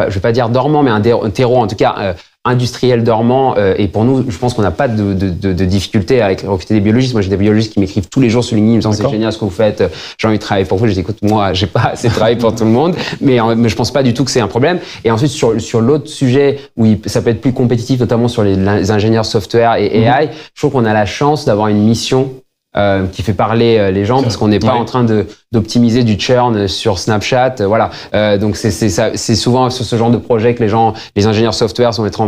je vais pas dire dormant, mais un terreau en tout cas industriel dormant. Et pour nous, je pense qu'on n'a pas de difficulté à recruter des biologistes. Moi, j'ai des biologistes qui m'écrivent tous les jours sur LinkedIn, me disant c'est génial ce que vous faites, j'ai envie de travailler pour vous. Je dis écoute, moi, j'ai pas assez de travail pour tout le monde, mais je pense pas du tout que c'est un problème. Et ensuite, sur l'autre sujet où ça peut être plus compétitif, notamment sur les ingénieurs software et AI, je trouve qu'on a la chance d'avoir une mission qui fait parler les gens parce qu'on n'est pas en train d'optimiser du churn sur Snapchat, voilà. Donc c'est souvent sur ce genre de projet que les ingénieurs software sont être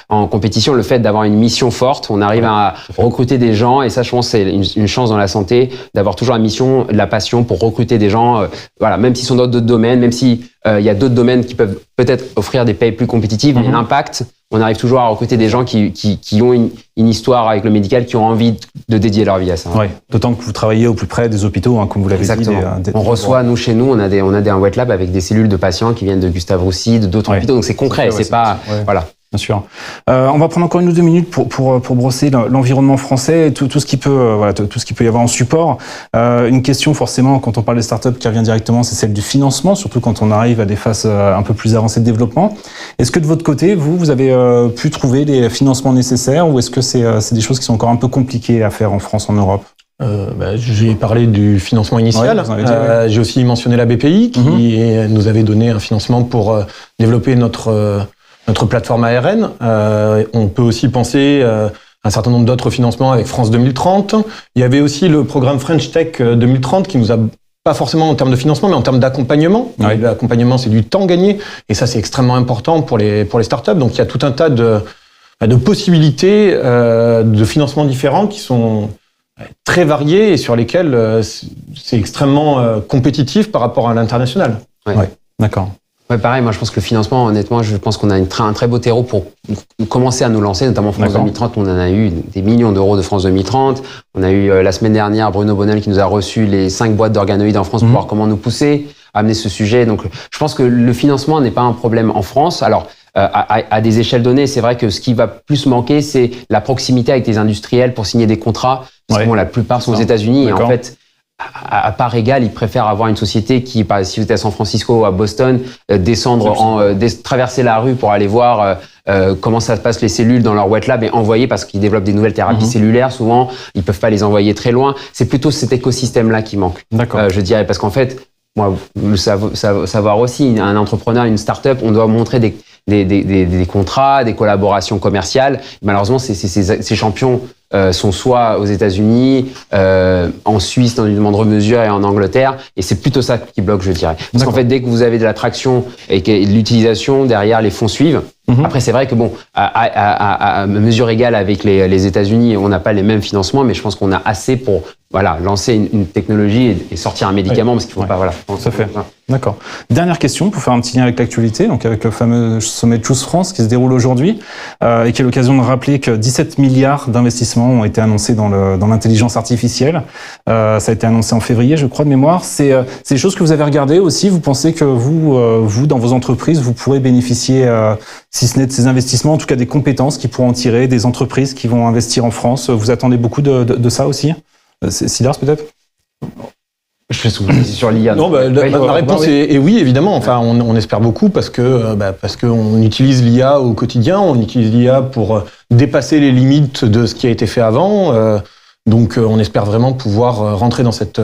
en compétition. Le fait d'avoir une mission forte, on arrive à recruter des gens et ça, je pense, c'est une chance dans la santé d'avoir toujours la mission, de la passion pour recruter des gens, voilà, même s'ils sont dans d'autres domaines, même si il y a d'autres domaines qui peuvent peut-être offrir des payes plus compétitives, mais l'impact, on arrive toujours à recruter des gens qui ont une histoire avec le médical, qui ont envie de dédier leur vie à ça. Oui, d'autant que vous travaillez au plus près des hôpitaux, comme vous l'avez dit. On reçoit, nous, chez nous, on a un wet lab avec des cellules de patients qui viennent de Gustave Roussy, d'autres hôpitaux, donc c'est concret, c'est pas... Voilà. Bien sûr. On va prendre encore 1 ou 2 minutes pour brosser l'environnement français, tout ce qui peut, tout ce qui peut y avoir en support. Une question forcément quand on parle des startups qui revient directement, c'est celle du financement, surtout quand on arrive à des phases un peu plus avancées de développement. Est-ce que de votre côté, vous avez pu trouver les financements nécessaires ou est-ce que c'est des choses qui sont encore un peu compliquées à faire en France, en Europe? J'ai parlé du financement initial. Ouais, j'ai aussi mentionné la BPI qui nous avait donné un financement pour développer notre plateforme ARN. On peut aussi penser un certain nombre d'autres financements avec France 2030. Il y avait aussi le programme French Tech 2030 qui nous a pas forcément en termes de financement, mais en termes d'accompagnement. Ouais. L'accompagnement, c'est du temps gagné, et ça, c'est extrêmement important pour les startups. Donc, il y a tout un tas de possibilités de financement différents qui sont très variés et sur lesquels c'est extrêmement compétitif par rapport à l'international. Ouais. Ouais. D'accord. Ouais, pareil, moi je pense que le financement, honnêtement, je pense qu'on a un très beau terreau pour commencer à nous lancer, notamment France 2030. On en a eu des millions d'euros de France 2030. On a eu la semaine dernière Bruno Bonnel qui nous a reçu les 5 boîtes d'organoïdes en France pour voir comment nous pousser à amener ce sujet. Donc je pense que le financement n'est pas un problème en France. Alors à des échelles données, c'est vrai que ce qui va plus manquer, c'est la proximité avec les industriels pour signer des contrats. Parce que bon, la plupart sont aux États-Unis et en fait, à part égale, ils préfèrent avoir une société qui, si vous êtes à San Francisco ou à Boston, traverser la rue pour aller voir comment ça se passe les cellules dans leur wet lab et envoyer, parce qu'ils développent des nouvelles thérapies cellulaires, souvent, ils peuvent pas les envoyer très loin. C'est plutôt cet écosystème-là qui manque, je dirais, parce qu'en fait, moi, le savoir aussi, un entrepreneur, une start-up, on doit montrer des contrats, des collaborations commerciales. Malheureusement, ces champions sont soit aux États-Unis, en Suisse dans une moindre mesure et en Angleterre, et c'est plutôt ça qui bloque, je dirais. Parce qu'en fait, dès que vous avez de la traction et que l'utilisation, derrière, les fonds suivent. Après, c'est vrai que bon, à mesure égale avec les États-Unis, on n'a pas les mêmes financements, mais je pense qu'on a assez pour lancer une technologie et sortir un médicament, parce qu'il ne faut pas ça fait. D'accord. Dernière question pour faire un petit lien avec l'actualité, donc avec le fameux sommet de Choose France qui se déroule aujourd'hui et qui est l'occasion de rappeler que 17 milliards d'investissements ont été annoncés dans l'intelligence artificielle. Ça a été annoncé en février, je crois, de mémoire. C'est des choses que vous avez regardées aussi. Vous pensez que vous dans vos entreprises, vous pourrez bénéficier, si ce n'est de ces investissements, en tout cas des compétences qui pourront en tirer, des entreprises qui vont investir en France. Vous attendez beaucoup de ça aussi? Sidars, peut-être? Je fais sur l'IA. Non, ma réponse est oui, évidemment. Enfin, on espère beaucoup parce que on utilise l'IA au quotidien. On utilise l'IA pour dépasser les limites de ce qui a été fait avant. Donc, on espère vraiment pouvoir rentrer dans cette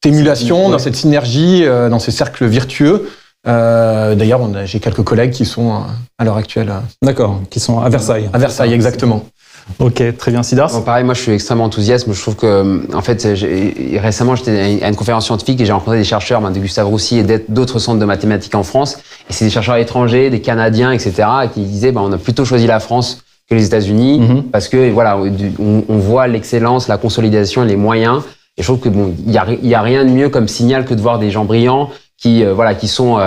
émulation, dans cette synergie, dans ces cercles vertueux. D'ailleurs, j'ai quelques collègues qui sont à l'heure actuelle. D'accord, qui sont à Versailles. À Versailles, exactement. Ok, très bien, Sidars. Bon, pareil, moi je suis extrêmement enthousiaste. Je trouve que, en fait, récemment j'étais à une conférence scientifique et j'ai rencontré des chercheurs de Gustave Roussy et d'autres centres de mathématiques en France. Et c'est des chercheurs étrangers, des Canadiens, etc., qui disaient on a plutôt choisi la France que les États-Unis parce que on voit l'excellence, la consolidation et les moyens. Et je trouve que il y a rien de mieux comme signal que de voir des gens brillants qui sont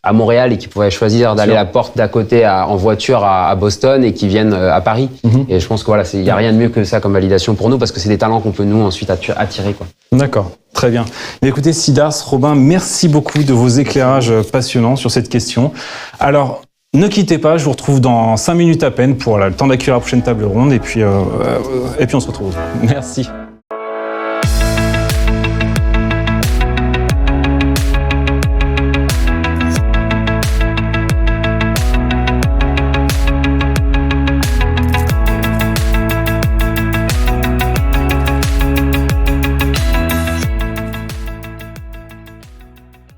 à Montréal et qui pourraient choisir d'aller la porte d'à côté en voiture à Boston et qui viennent à Paris. Et je pense que il y a rien de mieux que ça comme validation pour nous parce que c'est des talents qu'on peut nous ensuite attirer, quoi. D'accord, très bien. Mais écoutez, Sidars, Robin, merci beaucoup de vos éclairages passionnants sur cette question. Alors, ne quittez pas, je vous retrouve dans 5 minutes à peine pour le temps d'accueillir la prochaine table ronde et puis on se retrouve. Merci.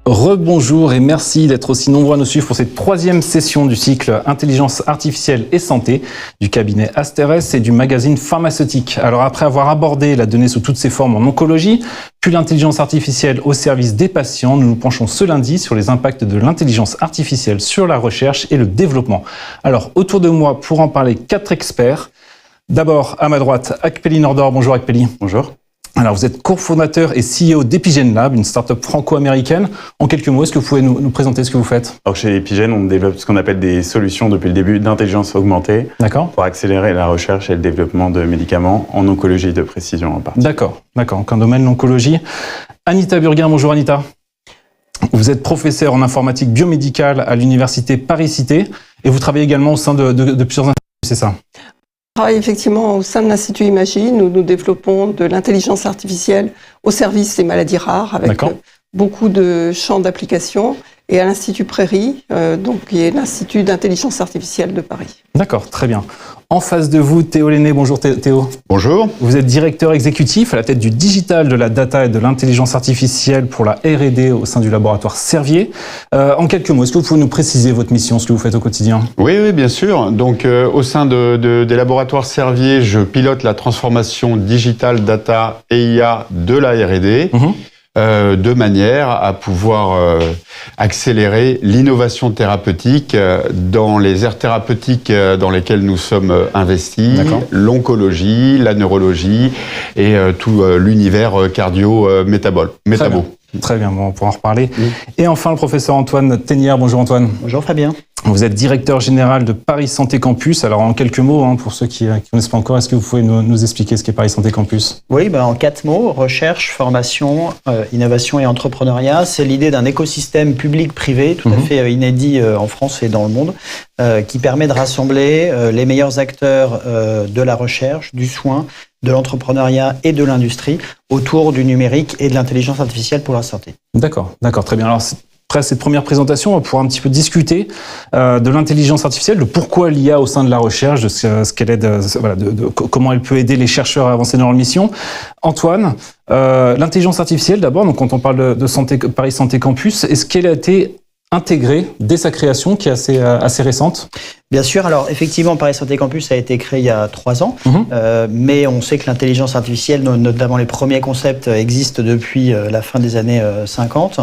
Rebonjour et merci d'être aussi nombreux à nous suivre pour cette 3e session du cycle Intelligence artificielle et santé du cabinet Asteres et du magazine pharmaceutique. Alors après avoir abordé la donnée sous toutes ses formes en oncologie, puis l'intelligence artificielle au service des patients, nous nous penchons ce lundi sur les impacts de l'intelligence artificielle sur la recherche et le développement. Alors autour de moi pour en parler 4 experts. D'abord à ma droite, Akpeli Nordor. Bonjour Akpeli. Bonjour. Alors, vous êtes cofondateur et CEO d'Epigen Lab, une start-up franco-américaine. En quelques mots, est-ce que vous pouvez nous présenter ce que vous faites? Alors, chez Epigen, on développe ce qu'on appelle des solutions depuis le début d'intelligence augmentée. D'accord. Pour accélérer la recherche et le développement de médicaments en oncologie de précision en particulier. D'accord. Donc, un domaine l'oncologie. Anita Burguin, bonjour Anita. Vous êtes professeur en informatique biomédicale à l'université Paris-Cité et vous travaillez également au sein de plusieurs instituts, c'est ça? Je travaille effectivement au sein de l'Institut Imagine où nous développons de l'intelligence artificielle au service des maladies rares avec beaucoup de champs d'application. et à l'Institut Prairie, qui est l'Institut d'intelligence artificielle de Paris. D'accord, très bien. En face de vous, Théo Lenné. Bonjour Théo. Bonjour. Vous êtes directeur exécutif à la tête du digital, de la data et de l'intelligence artificielle pour la R&D au sein du laboratoire Servier. En quelques mots, est-ce que vous pouvez nous préciser votre mission, ce que vous faites au quotidien ? Oui, bien sûr. Donc, au sein des laboratoires Servier, je pilote la transformation digitale, data et IA de la R&D. De manière à pouvoir accélérer l'innovation thérapeutique dans les aires thérapeutiques dans lesquelles nous sommes investis, l'oncologie, la neurologie et tout l'univers cardio-métabo. Très bien, on pourra en reparler. Oui. Et enfin, le professeur Antoine Tenière. Bonjour Antoine. Bonjour Fabien. Vous êtes directeur général de Paris Santé Campus. Alors en quelques mots, pour ceux qui ne connaissent pas encore, est-ce que vous pouvez nous expliquer ce qu'est Paris Santé Campus ? Oui, en 4 mots, recherche, formation, innovation et entrepreneuriat. C'est l'idée d'un écosystème public-privé tout à fait inédit en France et dans le monde, qui permet de rassembler les meilleurs acteurs de la recherche, du soin, de l'entrepreneuriat et de l'industrie autour du numérique et de l'intelligence artificielle pour la santé. D'accord, très bien. Alors, après cette première présentation, on va pouvoir un petit peu discuter de l'intelligence artificielle, de pourquoi l'IA au sein de la recherche, de ce qu'elle aide, comment elle peut aider les chercheurs à avancer dans leur mission. Antoine, l'intelligence artificielle, d'abord, donc quand on parle de Paris Santé Campus, est-ce qu'elle a été intégrée dès sa création, qui est assez récente ? Bien sûr, alors effectivement, Paris Santé Campus a été créé il y a 3 ans, mais on sait que l'intelligence artificielle, notamment les premiers concepts, existent depuis la fin des années 50,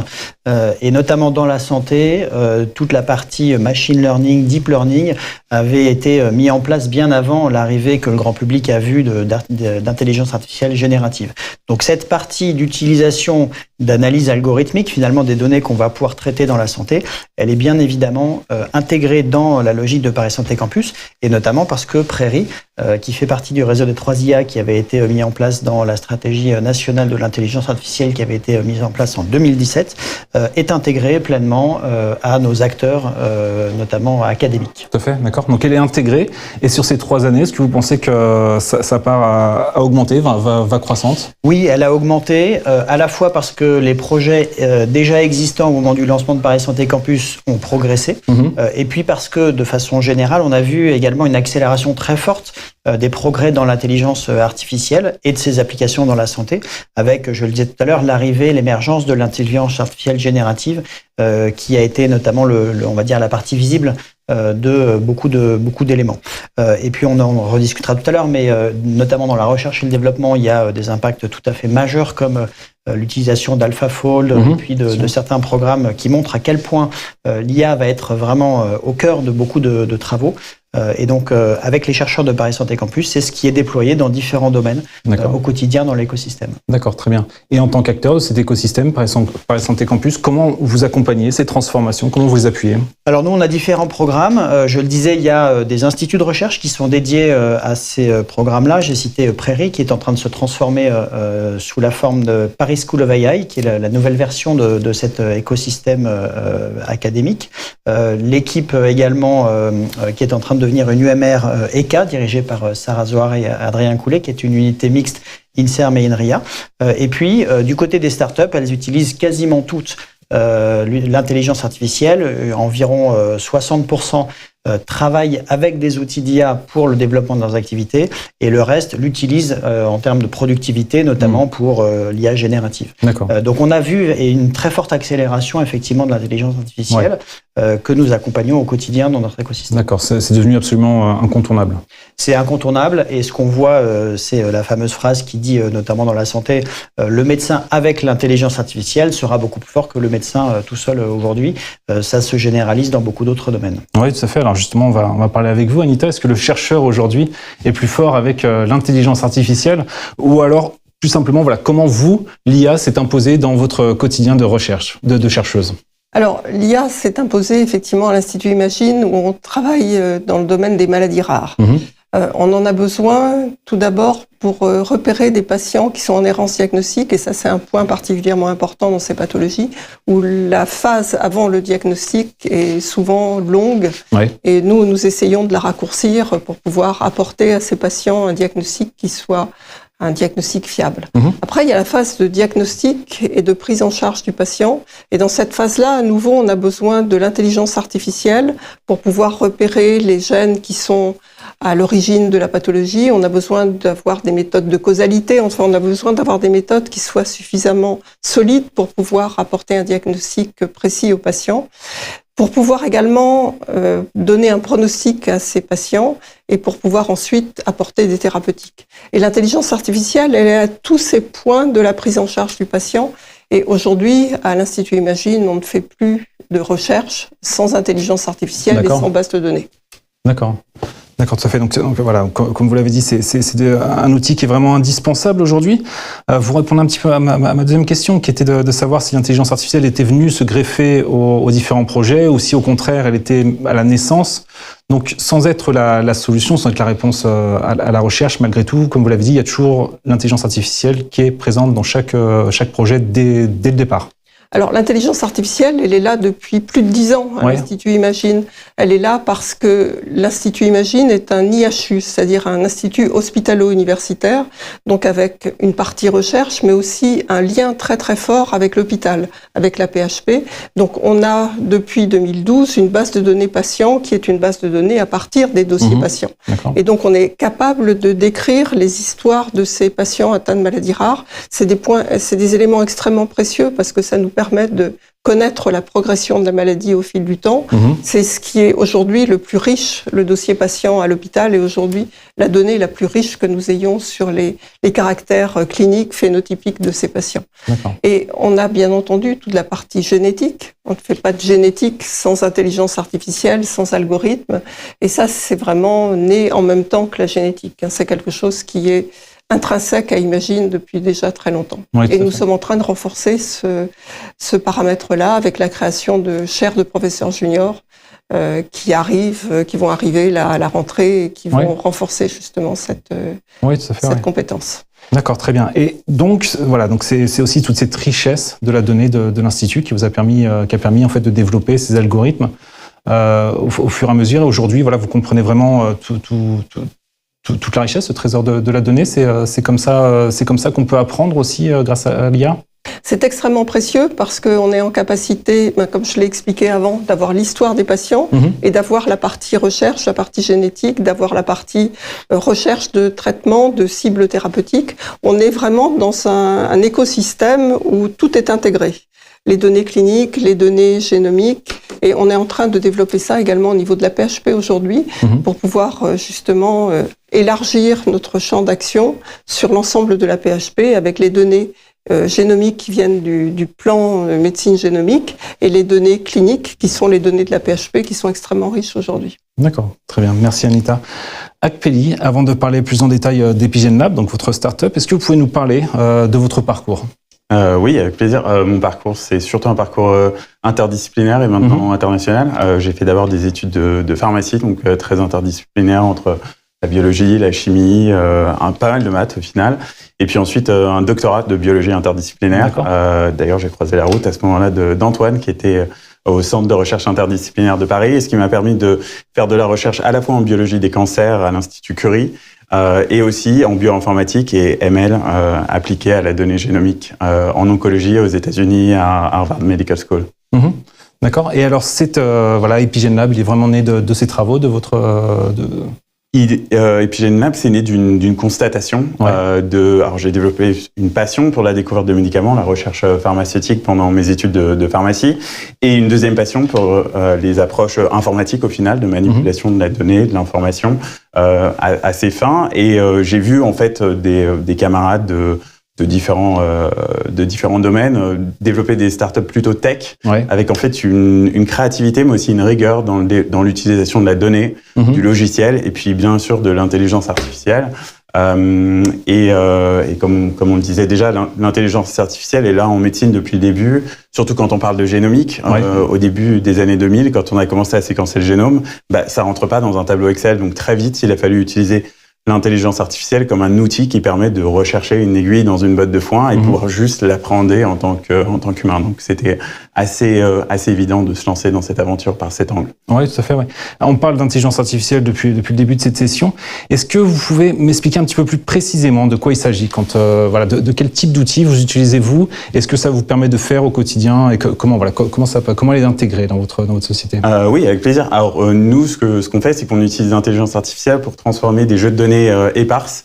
et notamment dans la santé, toute la partie machine learning, deep learning avait été mis en place bien avant l'arrivée que le grand public a vue d'intelligence artificielle générative. Donc cette partie d'utilisation d'analyse algorithmique, finalement des données qu'on va pouvoir traiter dans la santé, elle est bien évidemment intégrée dans la logique de Paris Santé Campus, et notamment parce que Prairie, qui fait partie du réseau des 3 IA qui avait été mis en place dans la stratégie nationale de l'intelligence artificielle qui avait été mise en place en 2017, est intégrée pleinement à nos acteurs, notamment académiques. Tout à fait, d'accord. Donc elle est intégrée, et sur ces 3 années, est-ce que vous pensez que sa part a augmenté, va croissante ? Oui, elle a augmenté, à la fois parce que les projets déjà existants au moment du lancement de Paris Santé Campus ont progressé, et puis parce que de façon générale, on a vu également une accélération très forte des progrès dans l'intelligence artificielle et de ses applications dans la santé, avec, je le disais tout à l'heure, l'arrivée, l'émergence de l'intelligence artificielle générative, qui a été notamment on va dire la partie visible de beaucoup d'éléments. Et puis on en rediscutera tout à l'heure, mais notamment dans la recherche et le développement, il y a des impacts tout à fait majeurs comme l'utilisation d'AlphaFold et puis de certains programmes qui montrent à quel point l'IA va être vraiment au cœur de beaucoup de travaux. Et donc, avec les chercheurs de Paris Santé Campus, c'est ce qui est déployé dans différents domaines au quotidien dans l'écosystème. D'accord, très bien. Et en tant qu'acteur de cet écosystème, Paris Santé Campus, comment vous accompagnez ces transformations ? Comment vous les appuyez ? Alors nous, on a différents programmes. Je le disais, il y a des instituts de recherche qui sont dédiés à ces programmes-là. J'ai cité Prairie, qui est en train de se transformer sous la forme de Paris School of AI, qui est la nouvelle version de cet écosystème académique. L'équipe également qui est en train de devenir une UMR ECA, dirigée par Sarah Zohar et Adrien Coulet, qui est une unité mixte INSERM et INRIA. Et puis, du côté des startups, elles utilisent quasiment toutes l'intelligence artificielle, environ 60% travaillent avec des outils d'IA pour le développement de leurs activités, et le reste l'utilise en termes de productivité, notamment pour l'IA générative. Donc on a vu une très forte accélération effectivement de l'intelligence artificielle que nous accompagnons au quotidien dans notre écosystème. D'accord, c'est devenu absolument incontournable. C'est incontournable, et ce qu'on voit, c'est la fameuse phrase qui dit, notamment dans la santé, le médecin avec l'intelligence artificielle sera beaucoup plus fort que le médecin tout seul aujourd'hui. Ça se généralise dans beaucoup d'autres domaines. Oui, tout à fait. Alors justement, on va parler avec vous, Anita. Est-ce que le chercheur aujourd'hui est plus fort avec l'intelligence artificielle, ou alors plus simplement, comment vous, l'IA, s'est imposée dans votre quotidien de recherche, de chercheuse ? Alors, l'IA s'est imposée effectivement à l'Institut Imagine, où on travaille dans le domaine des maladies rares. On en a besoin tout d'abord pour repérer des patients qui sont en errance diagnostique, et ça c'est un point particulièrement important dans ces pathologies, où la phase avant le diagnostic est souvent longue, et nous essayons de la raccourcir pour pouvoir apporter à ces patients un diagnostic qui soit un diagnostic fiable. Après, il y a la phase de diagnostic et de prise en charge du patient. Et dans cette phase-là, à nouveau, on a besoin de l'intelligence artificielle pour pouvoir repérer les gènes qui sont à l'origine de la pathologie. On a besoin d'avoir des méthodes de causalité. Enfin, on a besoin d'avoir des méthodes qui soient suffisamment solides pour pouvoir apporter un diagnostic précis aux patients, pour pouvoir également donner un pronostic à ces patients et pour pouvoir ensuite apporter des thérapeutiques. Et l'intelligence artificielle, elle est à tous ces points de la prise en charge du patient. Et aujourd'hui, à l'Institut Imagine, on ne fait plus de recherche sans intelligence artificielle et sans base de données. D'accord. D'accord, tout à fait. Donc voilà, comme vous l'avez dit, c'est un outil qui est vraiment indispensable aujourd'hui. Vous répondez un petit peu à ma deuxième question, qui était de savoir si l'intelligence artificielle était venue se greffer aux différents projets ou si au contraire elle était à la naissance. Donc sans être la solution, sans être la réponse à la recherche, malgré tout, comme vous l'avez dit, il y a toujours l'intelligence artificielle qui est présente dans chaque projet dès le départ. Alors, l'intelligence artificielle, elle est là depuis plus de 10 ans à l'Institut Imagine. Elle est là parce que l'Institut Imagine est un IHU, c'est-à-dire un institut hospitalo-universitaire, donc avec une partie recherche, mais aussi un lien très très fort avec l'hôpital, avec la PHP. Donc, on a depuis 2012 une base de données patients qui est une base de données à partir des dossiers patients. Et donc, on est capable de décrire les histoires de ces patients atteints de maladies rares. C'est des éléments extrêmement précieux parce que ça nous permet de connaître la progression de la maladie au fil du temps. C'est ce qui est aujourd'hui le plus riche, le dossier patient à l'hôpital, et aujourd'hui la donnée la plus riche que nous ayons sur les caractères cliniques, phénotypiques de ces patients. Et on a bien entendu toute la partie génétique. On ne fait pas de génétique sans intelligence artificielle, sans algorithme. Et ça, c'est vraiment né en même temps que la génétique. C'est quelque chose qui est intrinsèque à Imagine depuis déjà très longtemps. Et nous sommes en train de renforcer ce paramètre-là avec la création de chaires de professeurs juniors qui vont arriver à la rentrée et qui vont renforcer justement cette compétence. D'accord, très bien. Et donc voilà, donc c'est aussi toute cette richesse de la donnée de l'Institut qui a permis en fait de développer ces algorithmes au fur et à mesure. Et aujourd'hui, voilà, vous comprenez vraiment toute la richesse, ce trésor de la donnée. C'est comme ça qu'on peut apprendre aussi grâce à l'IA. C'est extrêmement précieux parce qu'on est en capacité, comme je l'ai expliqué avant, d'avoir l'histoire des patients et d'avoir la partie recherche, la partie génétique, d'avoir la partie recherche de traitement, de cibles thérapeutiques. On est vraiment dans un écosystème où tout est intégré. Les données cliniques, les données génomiques, et on est en train de développer ça également au niveau de la PHP aujourd'hui pour pouvoir justement élargir notre champ d'action sur l'ensemble de la PHP avec les données génomiques qui viennent du plan médecine génomique et les données cliniques qui sont les données de la PHP qui sont extrêmement riches aujourd'hui. D'accord, très bien. Merci Anita. Akpeli, avant de parler plus en détail d'Epigen Lab, donc votre start-up, est-ce que vous pouvez nous parler de votre parcours ? Oui, avec plaisir. Mon parcours, c'est surtout un parcours interdisciplinaire et maintenant international. J'ai fait d'abord des études de pharmacie, donc très interdisciplinaire entre la biologie, la chimie, pas mal de maths au final. Et puis ensuite, un doctorat de biologie interdisciplinaire. D'ailleurs, j'ai croisé la route à ce moment-là d'Antoine, qui était au Centre de recherche interdisciplinaire de Paris, et ce qui m'a permis de faire de la recherche à la fois en biologie des cancers à l'Institut Curie, et aussi en bioinformatique et ML appliqué à la donnée génomique en oncologie aux États-Unis à Harvard Medical School. D'accord. Et alors, Epigen Lab, il est vraiment né de ces travaux, de votre... Epigen Lab, c'est né d'une constatation. Alors, j'ai développé une passion pour la découverte de médicaments, la recherche pharmaceutique pendant mes études de pharmacie, et une deuxième passion pour les approches informatiques au final, de manipulation de la donnée, de l'information à ces fins. Et j'ai vu en fait des camarades de différents domaines développer des startups plutôt tech avec en fait une créativité mais aussi une rigueur dans l'utilisation de la donnée, du logiciel et puis bien sûr de l'intelligence artificielle et comme on le disait déjà, l'intelligence artificielle est là en médecine depuis le début, surtout quand on parle de génomique. Au début des années 2000, quand on a commencé à séquencer le génome, ça rentre pas dans un tableau Excel, donc très vite il a fallu utiliser l'intelligence artificielle comme un outil qui permet de rechercher une aiguille dans une botte de foin et pouvoir juste l'appréhender en tant qu'humain. Donc c'était assez évident de se lancer dans cette aventure par cet angle. Oui, tout à fait. Ouais. On parle d'intelligence artificielle depuis le début de cette session. Est-ce que vous pouvez m'expliquer un petit peu plus précisément de quoi il s'agit de quel type d'outils vous utilisez-vous? Est-ce que ça vous permet de faire au quotidien et comment les intégrer dans votre société? Oui, avec plaisir. Alors nous, ce qu'on fait, c'est qu'on utilise l'intelligence artificielle pour transformer des jeux de données éparses,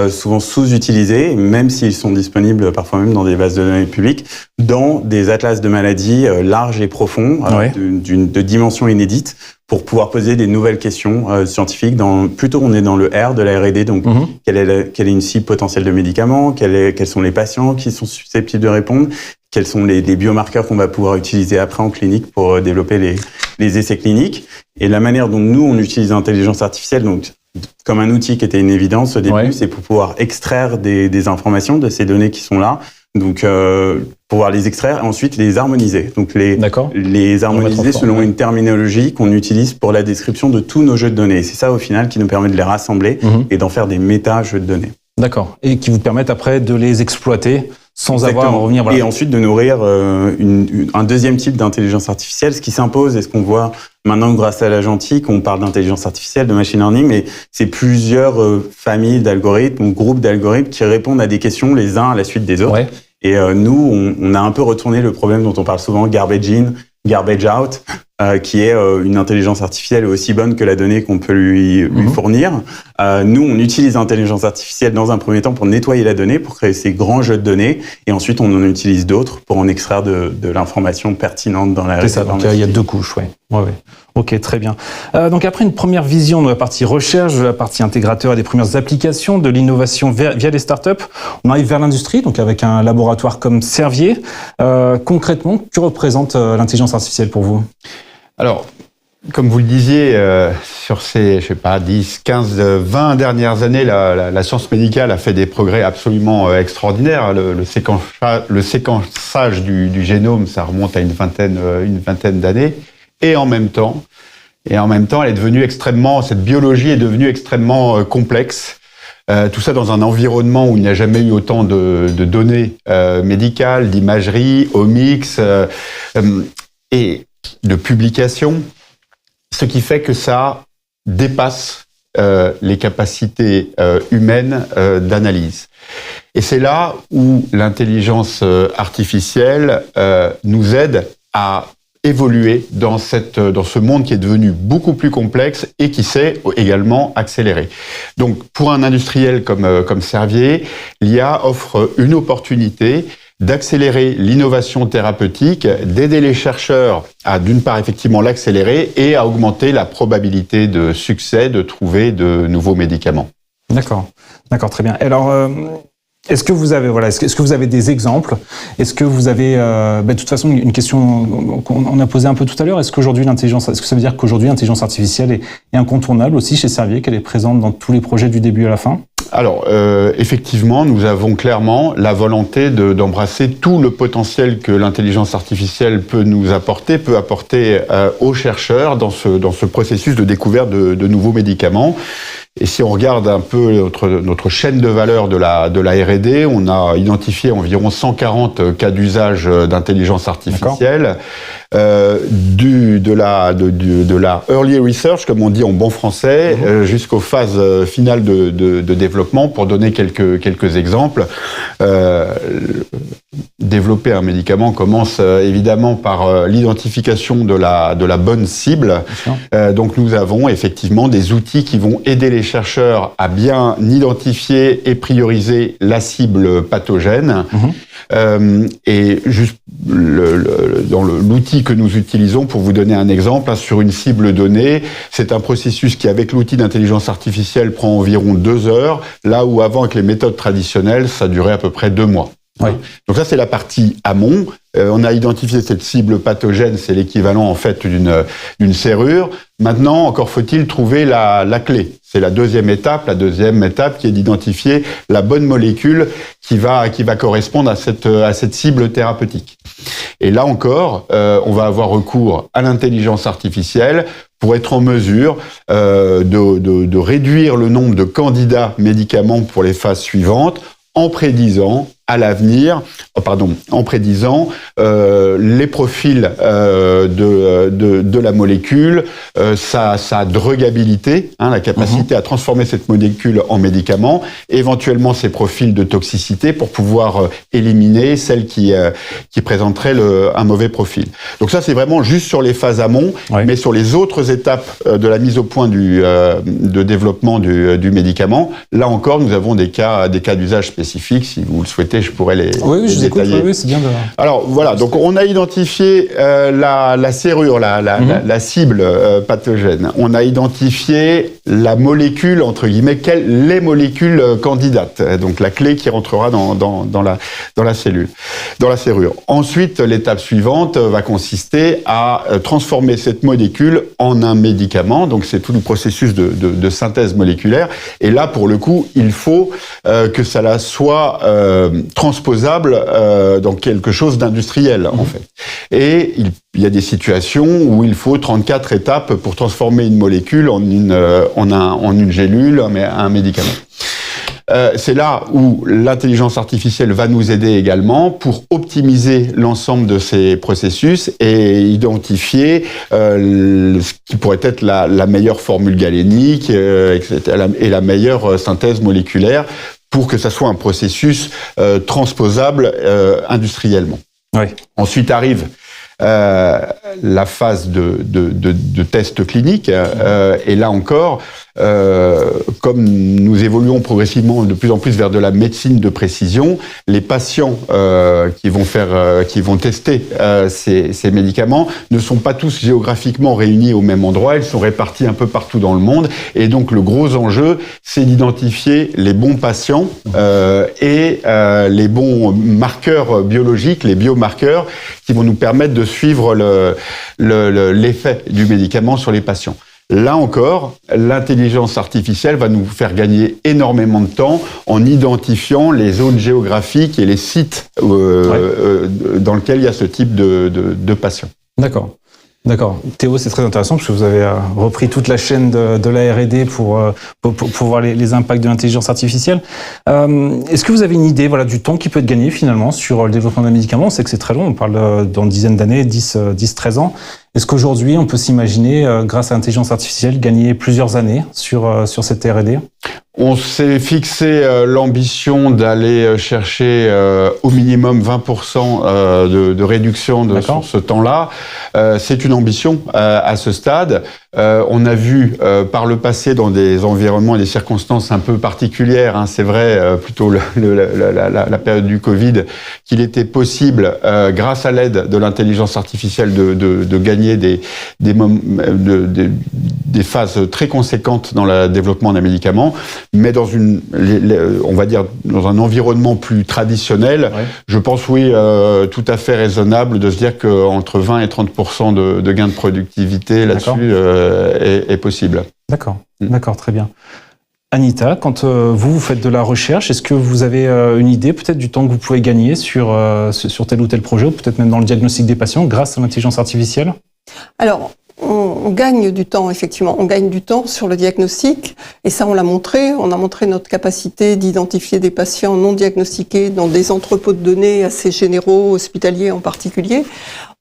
souvent sous-utilisés, même s'ils sont disponibles parfois même dans des bases de données publiques, dans des atlas de maladies larges et profonds, de dimensions inédites, pour pouvoir poser des nouvelles questions scientifiques. Plutôt, on est dans le R de la R&D, donc quelle est une cible potentielle de médicaments, quels sont les patients qui sont susceptibles de répondre, quels sont les biomarqueurs qu'on va pouvoir utiliser après en clinique pour développer les essais cliniques. Et la manière dont nous, on utilise l'intelligence artificielle, donc comme un outil qui était une évidence au début, c'est pour pouvoir extraire des informations de ces données qui sont là. Donc, pouvoir les extraire et ensuite les harmoniser. Donc, les harmoniser selon une terminologie qu'on utilise pour la description de tous nos jeux de données. Et c'est ça, au final, qui nous permet de les rassembler et d'en faire des méta-jeux de données. D'accord. Et qui vous permettent après de les exploiter sans avoir à revenir. Voilà. Et ensuite de nourrir un deuxième type d'intelligence artificielle, ce qui s'impose et ce qu'on voit maintenant grâce à l'agentique, on parle d'intelligence artificielle, de machine learning, mais c'est plusieurs familles d'algorithmes ou groupes d'algorithmes qui répondent à des questions les uns à la suite des autres. Ouais. Et nous, on a un peu retourné le problème dont on parle souvent, garbage in, garbage out, qui est une intelligence artificielle aussi bonne que la donnée qu'on peut lui fournir. Nous, on utilise l'intelligence artificielle dans un premier temps pour nettoyer la donnée, pour créer ces grands jeux de données, et ensuite on en utilise d'autres pour en extraire de l'information pertinente dans la réponse. C'est ça, donc il y a deux couches, ouais. Ok, très bien. Donc après une première vision de la partie recherche, de la partie intégrateur et des premières applications de l'innovation via les startups, on arrive vers l'industrie, donc avec un laboratoire comme Servier. Concrètement, que représente l'intelligence artificielle pour vous? Alors, comme vous le disiez, sur ces, 10, 15, 20 dernières années, la science médicale a fait des progrès absolument extraordinaires. Le séquençage du génome, ça remonte à une vingtaine d'années. Et en même temps, cette biologie est devenue extrêmement complexe. Tout ça dans un environnement où il n'y a jamais eu autant de données médicales, d'imagerie, omics et de publications, ce qui fait que ça dépasse les capacités humaines d'analyse. Et c'est là où l'intelligence artificielle nous aide à évoluer dans ce monde qui est devenu beaucoup plus complexe et qui s'est également accéléré. Donc, pour un industriel comme Servier, l'IA offre une opportunité d'accélérer l'innovation thérapeutique, d'aider les chercheurs à, d'une part, effectivement l'accélérer et à augmenter la probabilité de succès de trouver de nouveaux médicaments. D'accord, très bien. Alors, est-ce que vous avez des exemples? Est-ce que vous avez, de toute façon, une question qu'on a posée un peu tout à l'heure. Est-ce que ça veut dire qu'aujourd'hui l'intelligence artificielle est incontournable aussi chez Servier, qu'elle est présente dans tous les projets du début à la fin? Alors, effectivement, nous avons clairement la volonté d'embrasser tout le potentiel que l'intelligence artificielle peut apporter aux chercheurs dans ce processus de découverte de nouveaux médicaments. Et si on regarde un peu notre chaîne de valeur de la R&D, on a identifié environ 140 cas d'usage d'intelligence artificielle, de la early research, comme on dit en bon français, jusqu'aux phases finales de développement. Pour donner quelques exemples, développer un médicament commence évidemment par l'identification de la bonne cible. Donc nous avons effectivement des outils qui vont aider les chercheurs à bien identifier et prioriser la cible pathogène. Et juste dans l'outil que nous utilisons, pour vous donner un exemple, sur une cible donnée, c'est un processus qui, avec l'outil d'intelligence artificielle, prend environ 2 heures, là où avant, avec les méthodes traditionnelles, ça durait à peu près 2 mois. Oui. Donc ça, c'est la partie amont. On a identifié cette cible pathogène, c'est l'équivalent en fait d'une serrure. Maintenant, encore faut-il trouver la clé. C'est la deuxième étape qui est d'identifier la bonne molécule qui va correspondre à cette cible thérapeutique. Et là encore, on va avoir recours à l'intelligence artificielle pour être en mesure de réduire le nombre de candidats médicaments pour les phases suivantes en prédisant à l'avenir, en prédisant les profils de la molécule, sa drugabilité, la capacité à transformer cette molécule en médicament, éventuellement ses profils de toxicité pour pouvoir éliminer celles qui présenteraient un mauvais profil. Donc ça, c'est vraiment juste sur les phases amont, mais sur les autres étapes de la mise au point de développement du médicament, là encore, nous avons des cas d'usage spécifiques. Si vous le souhaitez, je pourrais les détailler. Oui, c'est bien de... Alors voilà, donc on a identifié la serrure, la cible pathogène. On a identifié la molécule, entre guillemets, les molécules candidates. Donc la clé qui rentrera dans la cellule, dans la serrure. Ensuite, l'étape suivante va consister à transformer cette molécule en un médicament. Donc c'est tout le processus de synthèse moléculaire. Et là, pour le coup, il faut que ça soit transposable dans quelque chose d'industriel, en fait. Et il y a des situations où il faut 34 étapes pour transformer une molécule en une gélule, un médicament. C'est là où l'intelligence artificielle va nous aider également pour optimiser l'ensemble de ces processus et identifier ce qui pourrait être la meilleure formule galénique, etc., et la meilleure synthèse moléculaire pour que ça soit un processus transposable industriellement. Oui. Ensuite arrive la phase de test clinique, et là encore, comme nous évoluons progressivement de plus en plus vers de la médecine de précision, les patients qui vont tester ces médicaments ne sont pas tous géographiquement réunis au même endroit, ils sont répartis un peu partout dans le monde, et donc le gros enjeu, c'est d'identifier les bons patients et les bons marqueurs biologiques, les biomarqueurs, qui vont nous permettre de suivre l'effet du médicament sur les patients. Là encore, l'intelligence artificielle va nous faire gagner énormément de temps en identifiant les zones géographiques et les sites dans lesquels il y a ce type de patients. D'accord. D'accord. Théo, c'est très intéressant parce que vous avez repris toute la chaîne de la R&D pour voir les impacts de l'intelligence artificielle. Est-ce que vous avez une idée du temps qui peut être gagné finalement sur le développement d'un médicament ? On sait que c'est très long, on parle dans une dizaine d'années, 10-13 ans. Est-ce qu'aujourd'hui, on peut s'imaginer, grâce à l'intelligence artificielle, gagner plusieurs années sur cette R&D ? On s'est fixé l'ambition d'aller chercher au minimum 20% de réduction sur ce temps-là. C'est une ambition à ce stade. On a vu par le passé dans des environnements et des circonstances un peu particulières, c'est vrai, plutôt la période du Covid, qu'il était possible, grâce à l'aide de l'intelligence artificielle, de gagner des phases très conséquentes dans le développement d'un médicament, mais on va dire dans un environnement plus traditionnel, je pense tout à fait raisonnable de se dire qu'entre 20 et 30% de gains de productivité là-dessus est possible. D'accord, d'accord, très bien. Anita, quand vous faites de la recherche, est-ce que vous avez une idée peut-être du temps que vous pouvez gagner sur tel ou tel projet, ou peut-être même dans le diagnostic des patients grâce à l'intelligence artificielle ? Alors, on gagne du temps, effectivement. On gagne du temps sur le diagnostic, et ça, on l'a montré. On a montré notre capacité d'identifier des patients non diagnostiqués dans des entrepôts de données assez généraux, hospitaliers en particulier.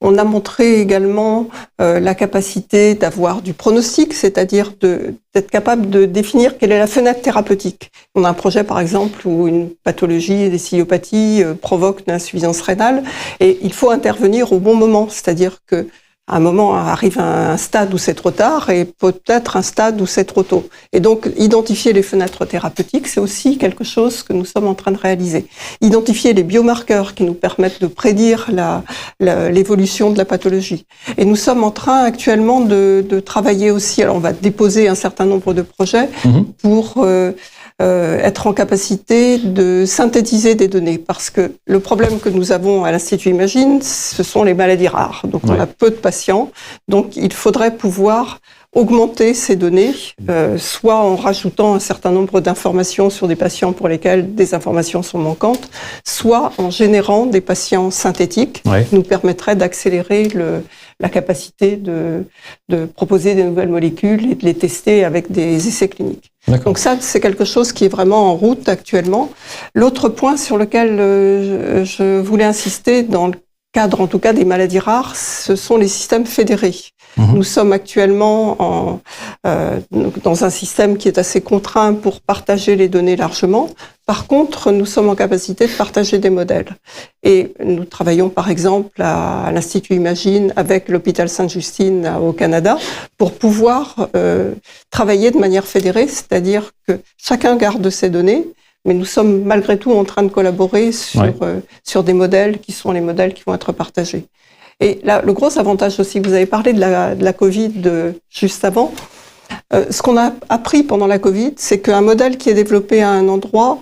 On a montré également la capacité d'avoir du pronostic, c'est-à-dire d'être capable de définir quelle est la fenêtre thérapeutique. On a un projet, par exemple, où une pathologie, des ciliopathies, provoque une insuffisance rénale, et il faut intervenir au bon moment, c'est-à-dire que à un moment arrive un stade où c'est trop tard et peut-être un stade où c'est trop tôt. Et donc, identifier les fenêtres thérapeutiques, c'est aussi quelque chose que nous sommes en train de réaliser. Identifier les biomarqueurs qui nous permettent de prédire l'évolution de la pathologie. Et nous sommes en train actuellement de travailler aussi, alors on va déposer un certain nombre de projets pour être en capacité de synthétiser des données, parce que le problème que nous avons à l'Institut Imagine, ce sont les maladies rares. Donc on a peu de patients, donc il faudrait pouvoir augmenter ces données, soit en rajoutant un certain nombre d'informations sur des patients pour lesquels des informations sont manquantes, soit en générant des patients synthétiques, qui nous permettraient d'accélérer la capacité de proposer des nouvelles molécules et de les tester avec des essais cliniques. Donc ça, c'est quelque chose qui est vraiment en route actuellement. L'autre point sur lequel je voulais insister dans le cadre, en tout cas, des maladies rares, ce sont les systèmes fédérés. Nous sommes actuellement dans un système qui est assez contraint pour partager les données largement. Par contre, nous sommes en capacité de partager des modèles. Et nous travaillons, par exemple, à l'Institut Imagine avec l'hôpital Sainte-Justine au Canada pour pouvoir travailler de manière fédérée, c'est-à-dire que chacun garde ses données, mais nous sommes malgré tout en train de collaborer sur des modèles qui sont les modèles qui vont être partagés. Et là, le gros avantage aussi, vous avez parlé de la Covid juste avant. Ce qu'on a appris pendant la Covid, c'est qu'un modèle qui est développé à un endroit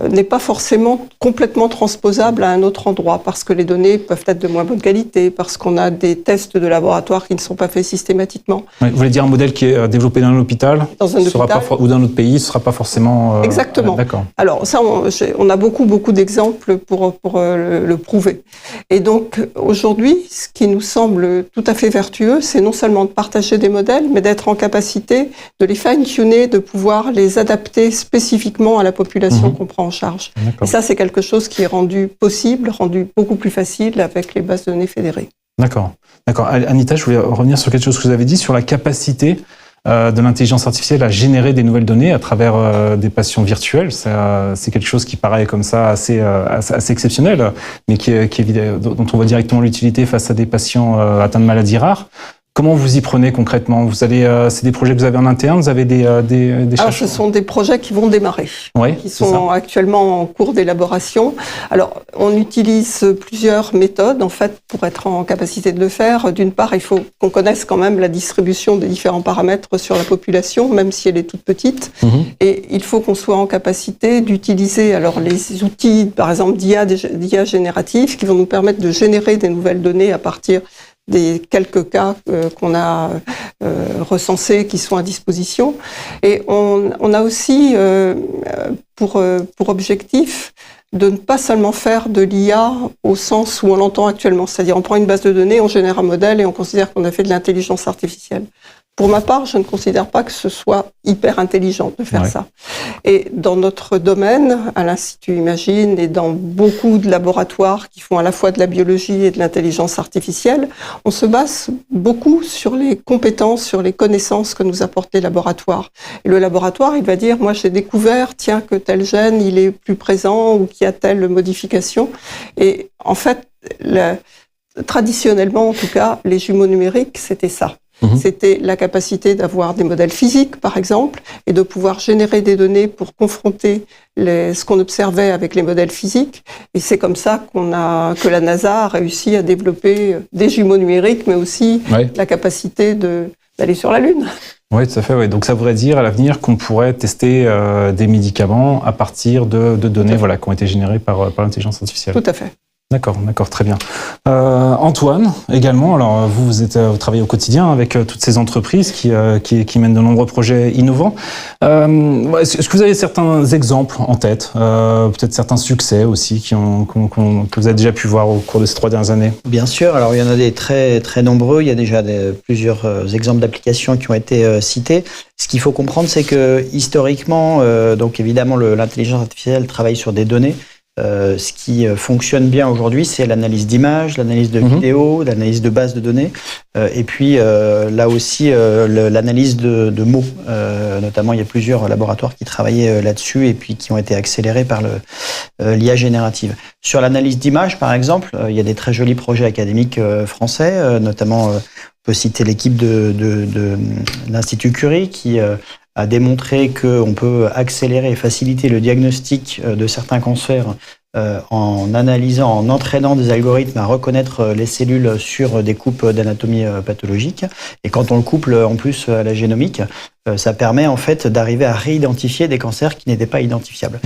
n'est pas forcément complètement transposable à un autre endroit, parce que les données peuvent être de moins bonne qualité, parce qu'on a des tests de laboratoire qui ne sont pas faits systématiquement. Vous voulez dire un modèle qui est développé dans un hôpital, ou dans un autre pays, ce ne sera pas forcément... Exactement. D'accord. Alors ça, on a beaucoup d'exemples pour le prouver. Et donc aujourd'hui, ce qui nous semble tout à fait vertueux, c'est non seulement de partager des modèles, mais d'être en capacité de les fine-tuner, de pouvoir les adapter spécifiquement à la population qu'on prend en charge. Et ça, c'est quelque chose qui est rendu possible, rendu beaucoup plus facile avec les bases de données fédérées. D'accord. Anita, je voulais revenir sur quelque chose que vous avez dit, sur la capacité de l'intelligence artificielle à générer des nouvelles données à travers des patients virtuels. C'est quelque chose qui paraît comme ça assez exceptionnel, mais dont on voit directement l'utilité face à des patients atteints de maladies rares. Comment vous y prenez concrètement ? C'est des projets que vous avez en interne ? Vous avez des chercheurs ? Alors, ce sont des projets qui vont démarrer, qui sont actuellement en cours d'élaboration. Alors, on utilise plusieurs méthodes, en fait, pour être en capacité de le faire. D'une part, il faut qu'on connaisse quand même la distribution des différents paramètres sur la population, même si elle est toute petite. Et il faut qu'on soit en capacité d'utiliser alors les outils, par exemple, d'IA générative, qui vont nous permettre de générer des nouvelles données à partir des quelques cas qu'on a recensés qui sont à disposition. Et on a aussi pour objectif de ne pas seulement faire de l'IA au sens où on l'entend actuellement, c'est-à-dire on prend une base de données, on génère un modèle et on considère qu'on a fait de l'intelligence artificielle. Pour ma part, je ne considère pas que ce soit hyper intelligent de faire ça. Et dans notre domaine, à l'Institut Imagine et dans beaucoup de laboratoires qui font à la fois de la biologie et de l'intelligence artificielle, on se base beaucoup sur les compétences, sur les connaissances que nous apportent les laboratoires. Et le laboratoire, il va dire, moi j'ai découvert, tiens, que tel gène, il est plus présent ou qu'il y a telle modification. Et en fait, traditionnellement, en tout cas, les jumeaux numériques, c'était ça. C'était la capacité d'avoir des modèles physiques, par exemple, et de pouvoir générer des données pour confronter ce qu'on observait avec les modèles physiques. Et c'est comme ça que la NASA a réussi à développer des jumeaux numériques, mais aussi la capacité d'aller sur la Lune. Oui, tout à fait. Donc ça voudrait dire à l'avenir qu'on pourrait tester des médicaments à partir de données qui ont été générées par l'intelligence artificielle. Tout à fait. D'accord, très bien. Antoine, également, alors vous travaillez au quotidien avec toutes ces entreprises qui mènent de nombreux projets innovants. Est-ce que vous avez certains exemples en tête, peut-être certains succès aussi que vous avez déjà pu voir au cours de ces 3 dernières années ? Bien sûr, alors il y en a des très, très nombreux. Il y a déjà plusieurs exemples d'applications qui ont été cités. Ce qu'il faut comprendre, c'est que historiquement, donc évidemment, l'intelligence artificielle travaille sur des données. Ce qui fonctionne bien aujourd'hui, c'est l'analyse d'images, l'analyse de vidéos, l'analyse de bases de données, et puis là aussi l'analyse de mots. Notamment, il y a plusieurs laboratoires qui travaillaient là-dessus et puis qui ont été accélérés par l'IA générative. Sur l'analyse d'images, par exemple, il y a des très jolis projets académiques français, notamment on peut citer l'équipe de l'Institut Curie qui a démontré qu'on peut accélérer et faciliter le diagnostic de certains cancers en analysant, en entraînant des algorithmes à reconnaître les cellules sur des coupes d'anatomie pathologique. Et quand on le couple en plus à la génomique, ça permet en fait d'arriver à réidentifier des cancers qui n'étaient pas identifiables.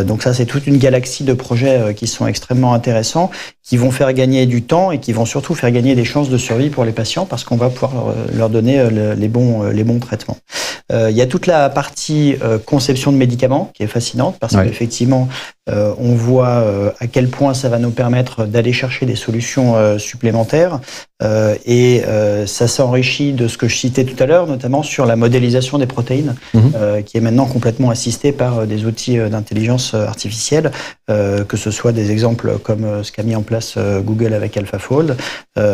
Donc ça, c'est toute une galaxie de projets qui sont extrêmement intéressants, qui vont faire gagner du temps et qui vont surtout faire gagner des chances de survie pour les patients parce qu'on va pouvoir leur donner les bons traitements. Il y a toute la partie conception de médicaments qui est fascinante parce qu'effectivement, on voit à quel point ça va nous permettre d'aller chercher des solutions supplémentaires et ça s'enrichit de ce que je citais tout à l'heure, notamment sur la modélisation des protéines qui est maintenant complètement assistée par des outils d'intelligence artificielle, que ce soit des exemples comme ce qu'a mis en place Google avec AlphaFold,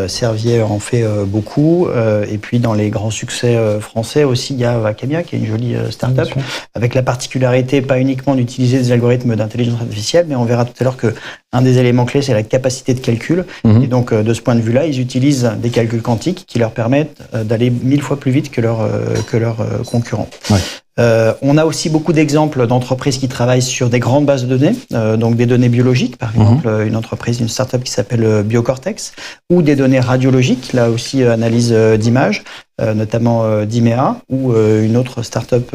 Servier en fait beaucoup, et puis dans les grands succès français aussi, il y a Vacamia qui est une jolie start-up, avec la particularité pas uniquement d'utiliser des algorithmes d'intelligence artificielle, mais on verra tout à l'heure que un des éléments clés, c'est la capacité de calcul. Et donc, de ce point de vue-là, ils utilisent des calculs quantiques qui leur permettent d'aller 1000 fois plus vite que leurs concurrents. On a aussi beaucoup d'exemples d'entreprises qui travaillent sur des grandes bases de données, donc des données biologiques, par exemple une entreprise, une start-up qui s'appelle Biocortex, ou des données radiologiques, là aussi analyse d'images, notamment d'IMEA, ou une autre start-up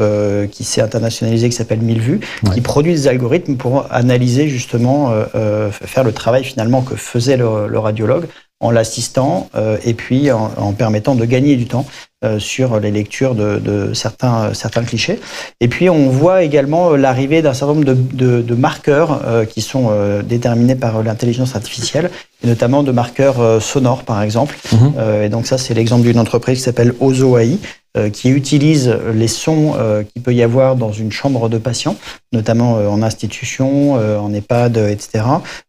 qui s'est internationalisée qui s'appelle Millevue, qui produit des algorithmes pour analyser justement, faire le travail finalement que faisait le radiologue en l'assistant et puis en permettant de gagner du temps sur les lectures de certains clichés. Et puis on voit également l'arrivée d'un certain nombre de marqueurs qui sont déterminés par l'intelligence artificielle, et notamment de marqueurs sonores par exemple. Et donc ça, c'est l'exemple d'une entreprise qui s'appelle OzoAI, qui utilise les sons qu'il peut y avoir dans une chambre de patient, notamment en institution, en EHPAD, etc.,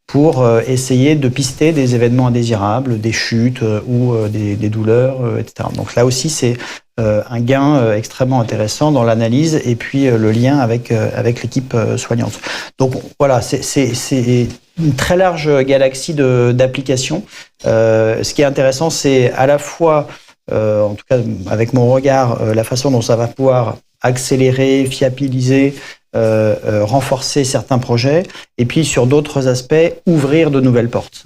pour essayer de pister des événements indésirables, des chutes ou des douleurs, etc. Donc là aussi, c'est un gain extrêmement intéressant dans l'analyse et puis le lien avec l'équipe soignante. Donc voilà, c'est une très large galaxie d'applications. Ce qui est intéressant, c'est à la fois en tout cas avec mon regard, la façon dont ça va pouvoir accélérer, fiabiliser, renforcer certains projets, et puis sur d'autres aspects, ouvrir de nouvelles portes.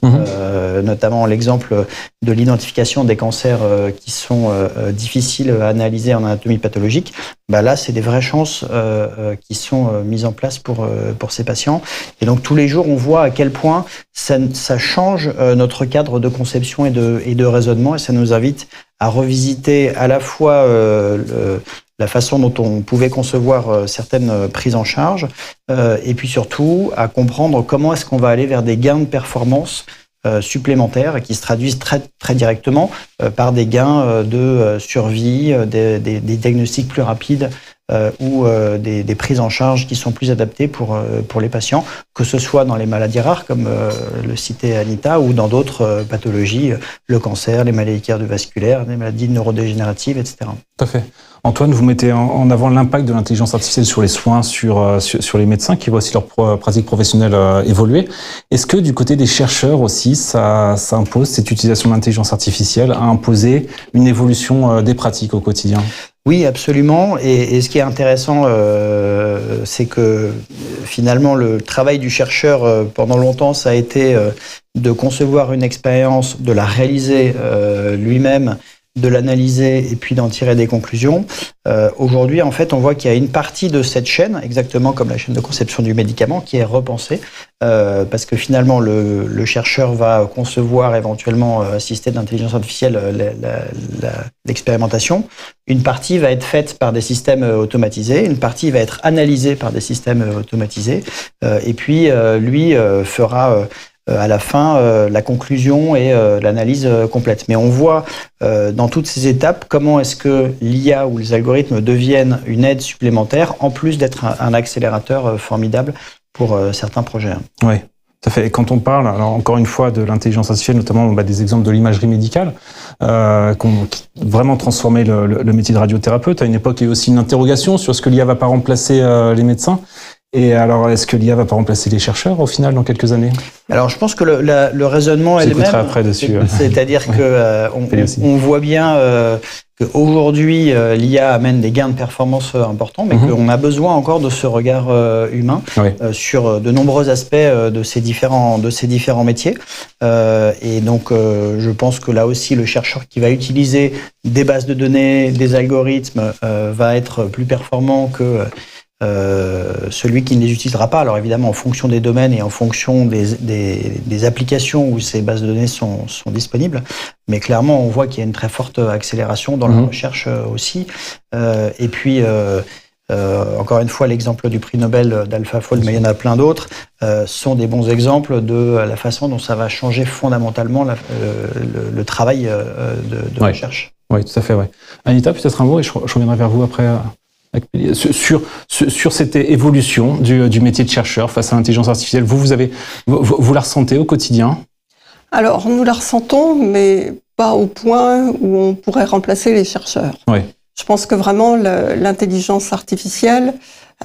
Notamment l'exemple de l'identification des cancers qui sont difficiles à analyser en anatomie pathologique. Bah là, c'est des vraies chances qui sont mises en place pour ces patients. Et donc tous les jours, on voit à quel point ça change notre cadre de conception et de raisonnement, et ça nous invite à revisiter à la fois la façon dont on pouvait concevoir certaines prises en charge, et puis surtout à comprendre comment est-ce qu'on va aller vers des gains de performance supplémentaires et qui se traduisent très, très directement par des gains de survie, des diagnostics plus rapides ou des prises en charge qui sont plus adaptées pour les patients, que ce soit dans les maladies rares, comme le citait Anita, ou dans d'autres pathologies, le cancer, les maladies cardiovasculaires, les maladies neurodégénératives, etc. Tout à fait. Antoine, vous mettez en avant l'impact de l'intelligence artificielle sur les soins, sur les médecins qui voient aussi leur pratique professionnelle évoluer. Est-ce que du côté des chercheurs aussi, ça impose, cette utilisation de l'intelligence artificielle, à imposer une évolution des pratiques au quotidien ? Oui, absolument. Et ce qui est intéressant, c'est que finalement, le travail du chercheur, pendant longtemps, ça a été de concevoir une expérience, de la réaliser lui-même, de l'analyser et puis d'en tirer des conclusions. Aujourd'hui, en fait, on voit qu'il y a une partie de cette chaîne, exactement comme la chaîne de conception du médicament, qui est repensée, parce que finalement, le chercheur va concevoir éventuellement, assisté d'intelligence artificielle, l'expérimentation. Une partie va être faite par des systèmes automatisés, une partie va être analysée par des systèmes automatisés, et puis lui fera à la fin la conclusion et l'analyse complète. Mais on voit dans toutes ces étapes comment est-ce que l'IA ou les algorithmes deviennent une aide supplémentaire en plus d'être un accélérateur formidable pour certains projets. Oui. Ça fait. Et quand on parle, alors encore une fois, de l'intelligence artificielle, notamment des exemples de l'imagerie médicale, qui ont vraiment transformé le métier de radiothérapeute. À une époque, il y a eu aussi une interrogation sur ce que l'IA va pas remplacer les médecins. Et alors, est-ce que l'IA va pas remplacer les chercheurs au final dans quelques années ? Alors, je pense que le raisonnement est le même. Après dessus. C'est-à-dire que on voit bien qu'aujourd'hui, l'IA amène des gains de performance importants, mais qu'on a besoin encore de ce regard humain sur de nombreux aspects de ces différents métiers. Et donc, je pense que là aussi, le chercheur qui va utiliser des bases de données, des algorithmes, va être plus performant que celui qui ne les utilisera pas. Alors évidemment, en fonction des domaines et en fonction des applications où ces bases de données sont disponibles. Mais clairement, on voit qu'il y a une très forte accélération dans la recherche aussi. Et puis, encore une fois, l'exemple du prix Nobel d'AlphaFold, mais il y en a plein d'autres, sont des bons exemples de la façon dont ça va changer fondamentalement le travail de recherche. Oui, tout à fait. Ouais. Anita, peut-être un mot, et je reviendrai vers vous après. Sur cette évolution du métier de chercheur face à l'intelligence artificielle, vous la ressentez au quotidien? Alors, nous la ressentons, mais pas au point où on pourrait remplacer les chercheurs. Oui. Je pense que vraiment, l'intelligence artificielle,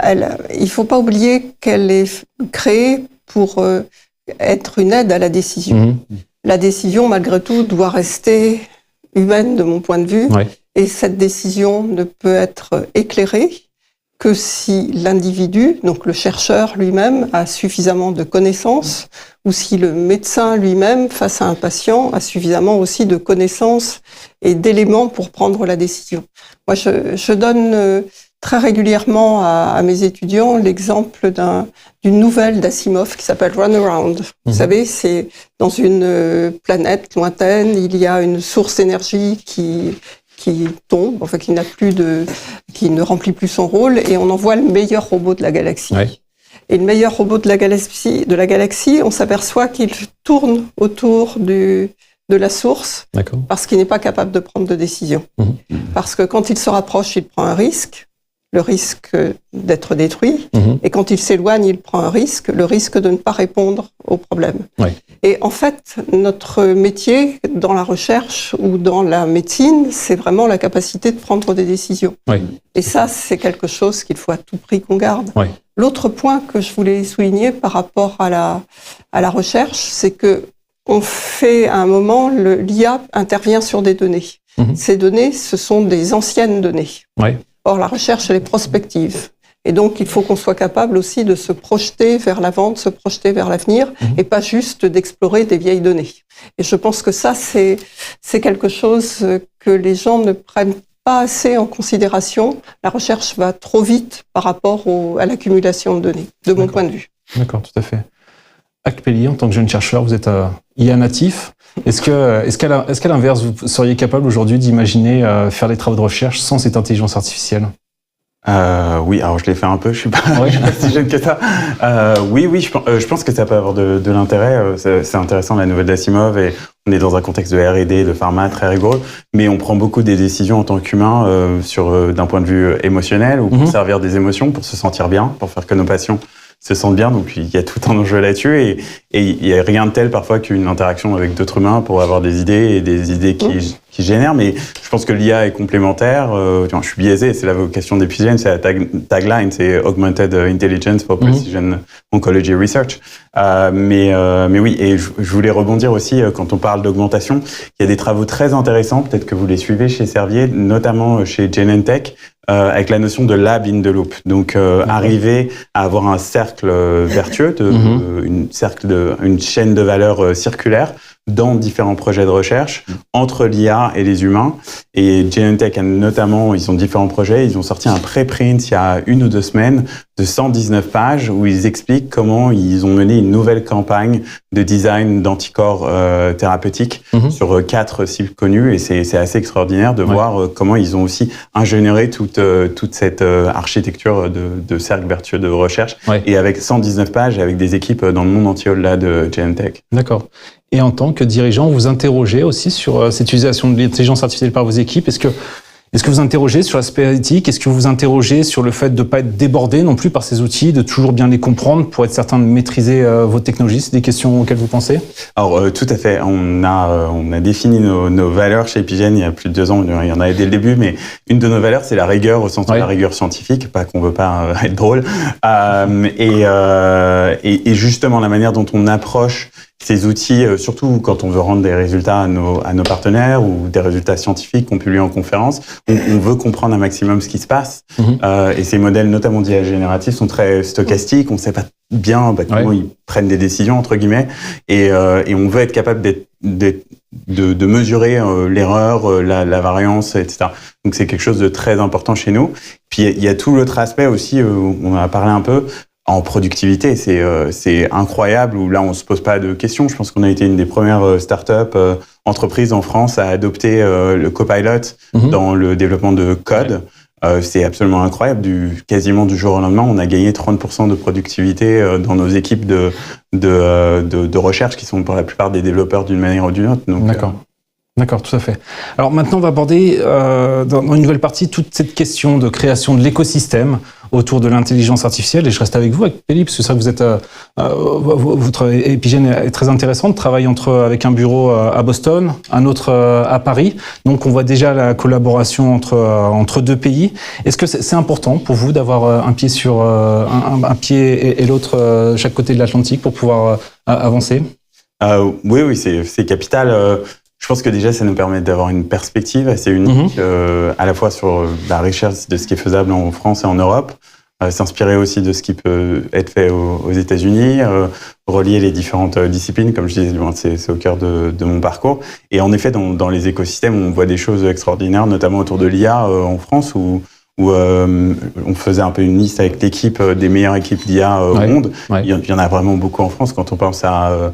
il ne faut pas oublier qu'elle est créée pour être une aide à la décision. La décision, malgré tout, doit rester humaine de mon point de vue. Oui. Et cette décision ne peut être éclairée que si l'individu, donc le chercheur lui-même, a suffisamment de connaissances, ou si le médecin lui-même, face à un patient, a suffisamment aussi de connaissances et d'éléments pour prendre la décision. Moi, je donne très régulièrement à mes étudiants l'exemple d'une nouvelle d'Asimov qui s'appelle Runaround. Vous savez, c'est dans une planète lointaine, il y a une source d'énergie qui tombe, enfin qui ne remplit plus son rôle, et on envoie le meilleur robot de la galaxie. Ouais. Et le meilleur robot de la galaxie, on s'aperçoit qu'il tourne autour de la source, parce qu'il n'est pas capable de prendre de décision. Parce que quand il se rapproche, il prend un risque, le risque d'être détruit, et quand il s'éloigne, il prend un risque, le risque de ne pas répondre au problème. Ouais. Et en fait, notre métier dans la recherche ou dans la médecine, c'est vraiment la capacité de prendre des décisions. Ouais. Et ça, c'est quelque chose qu'il faut à tout prix qu'on garde. Ouais. L'autre point que je voulais souligner par rapport à la recherche, c'est que on fait à un moment, l'IA intervient sur des données. Ces données, ce sont des anciennes données. Ouais. Or, la recherche, elle est prospective. Et donc, il faut qu'on soit capable aussi de se projeter vers l'avant, de se projeter vers l'avenir, et pas juste d'explorer des vieilles données. Et je pense que ça, c'est quelque chose que les gens ne prennent pas assez en considération. La recherche va trop vite par rapport à l'accumulation de données, de mon point de vue. D'accord, tout à fait. Akpeli, en tant que jeune chercheur, vous êtes IA natif. Est-ce qu'à l'inverse, vous seriez capable aujourd'hui d'imaginer faire des travaux de recherche sans cette intelligence artificielle? Oui, alors je l'ai fait un peu, je suis pas si jeune que ça. Oui, je pense que ça peut avoir de l'intérêt. C'est intéressant, la nouvelle d'Asimov, et on est dans un contexte de R&D, de pharma très rigoureux, mais on prend beaucoup des décisions en tant qu'humain d'un point de vue émotionnel, ou pour servir des émotions, pour se sentir bien, pour faire que nos patients se sentent bien. Donc il y a tout un enjeu là-dessus, et il y a rien de tel parfois qu'une interaction avec d'autres humains pour avoir des idées, et des idées qui génèrent. Mais je pense que l'IA est complémentaire. Je suis biaisé, c'est la vocation d'Epigen, c'est la tagline, c'est Augmented Intelligence for Precision Oncology Research. Mais oui, et je voulais rebondir aussi, quand on parle d'augmentation, il y a des travaux très intéressants, peut-être que vous les suivez chez Servier, notamment chez Genentech, avec la notion de lab in the loop. Donc, arriver à avoir un cercle vertueux, une chaîne de valeur circulaire dans différents projets de recherche entre l'IA et les humains. Et Genentech, notamment, ils ont différents projets. Ils ont sorti un préprint il y a 1 ou 2 semaines de 119 pages où ils expliquent comment ils ont mené une nouvelle campagne de design d'anticorps thérapeutiques sur 4 cibles connues. Et c'est assez extraordinaire de voir comment ils ont aussi ingénieré toute cette architecture de cercle vertueux de recherche. Ouais. Et avec 119 pages, avec des équipes dans le monde entier au-delà de Genentech. D'accord. Et en tant que dirigeant, vous interrogez aussi sur cette utilisation de l'intelligence artificielle par vos équipes. Est-ce que vous interrogez sur l'aspect éthique? Est-ce que vous interrogez sur le fait de ne pas être débordé non plus par ces outils, de toujours bien les comprendre pour être certain de maîtriser vos technologies? C'est des questions auxquelles vous pensez? Alors, tout à fait. On a défini nos valeurs chez Epigen il y a plus de 2 ans. Il y en avait dès le début, mais une de nos valeurs, c'est la rigueur au sens de la rigueur scientifique. Pas qu'on veut pas être drôle. Et justement, la manière dont on approche ces outils, surtout quand on veut rendre des résultats à nos partenaires ou des résultats scientifiques qu'on publie en conférence, on veut comprendre un maximum ce qui se passe. Et ces modèles, notamment d'IA générative, sont très stochastiques. On ne sait pas bien comment ils prennent des décisions, entre guillemets. Et on veut être capable de mesurer l'erreur, la variance, etc. Donc c'est quelque chose de très important chez nous. Puis il y a tout l'autre aspect aussi, on en a parlé un peu, en productivité. C'est incroyable, où là on se pose pas de questions. Je pense qu'on a été une des premières startups, entreprises en France à adopter le Copilot dans le développement de code. C'est absolument incroyable. Quasiment du jour au lendemain, on a gagné 30% de productivité dans nos équipes de recherche, qui sont pour la plupart des développeurs d'une manière ou d'une autre. Donc, D'accord, tout à fait. Alors maintenant, on va aborder dans une nouvelle partie toute cette question de création de l'écosystème autour de l'intelligence artificielle. Et je reste avec vous, avec Pelli, parce que c'est vrai que vous êtes, votre Epigène est très intéressante, travaille avec un bureau à Boston, un autre à Paris. Donc on voit déjà la collaboration entre deux pays. Est-ce que c'est important pour vous d'avoir un pied sur un pied et l'autre chaque côté de l'Atlantique pour pouvoir avancer? Oui, c'est capital. Je pense que déjà, ça nous permet d'avoir une perspective assez unique, à la fois sur la recherche de ce qui est faisable en France et en Europe, s'inspirer aussi de ce qui peut être fait aux États-Unis, relier les différentes disciplines, comme je disais, c'est au cœur de mon parcours. Et en effet, dans les écosystèmes, on voit des choses extraordinaires, notamment autour de l'IA en France, où on faisait un peu une liste avec l'équipe des meilleures équipes d'IA au monde. Il y en a vraiment beaucoup en France. Quand on pense à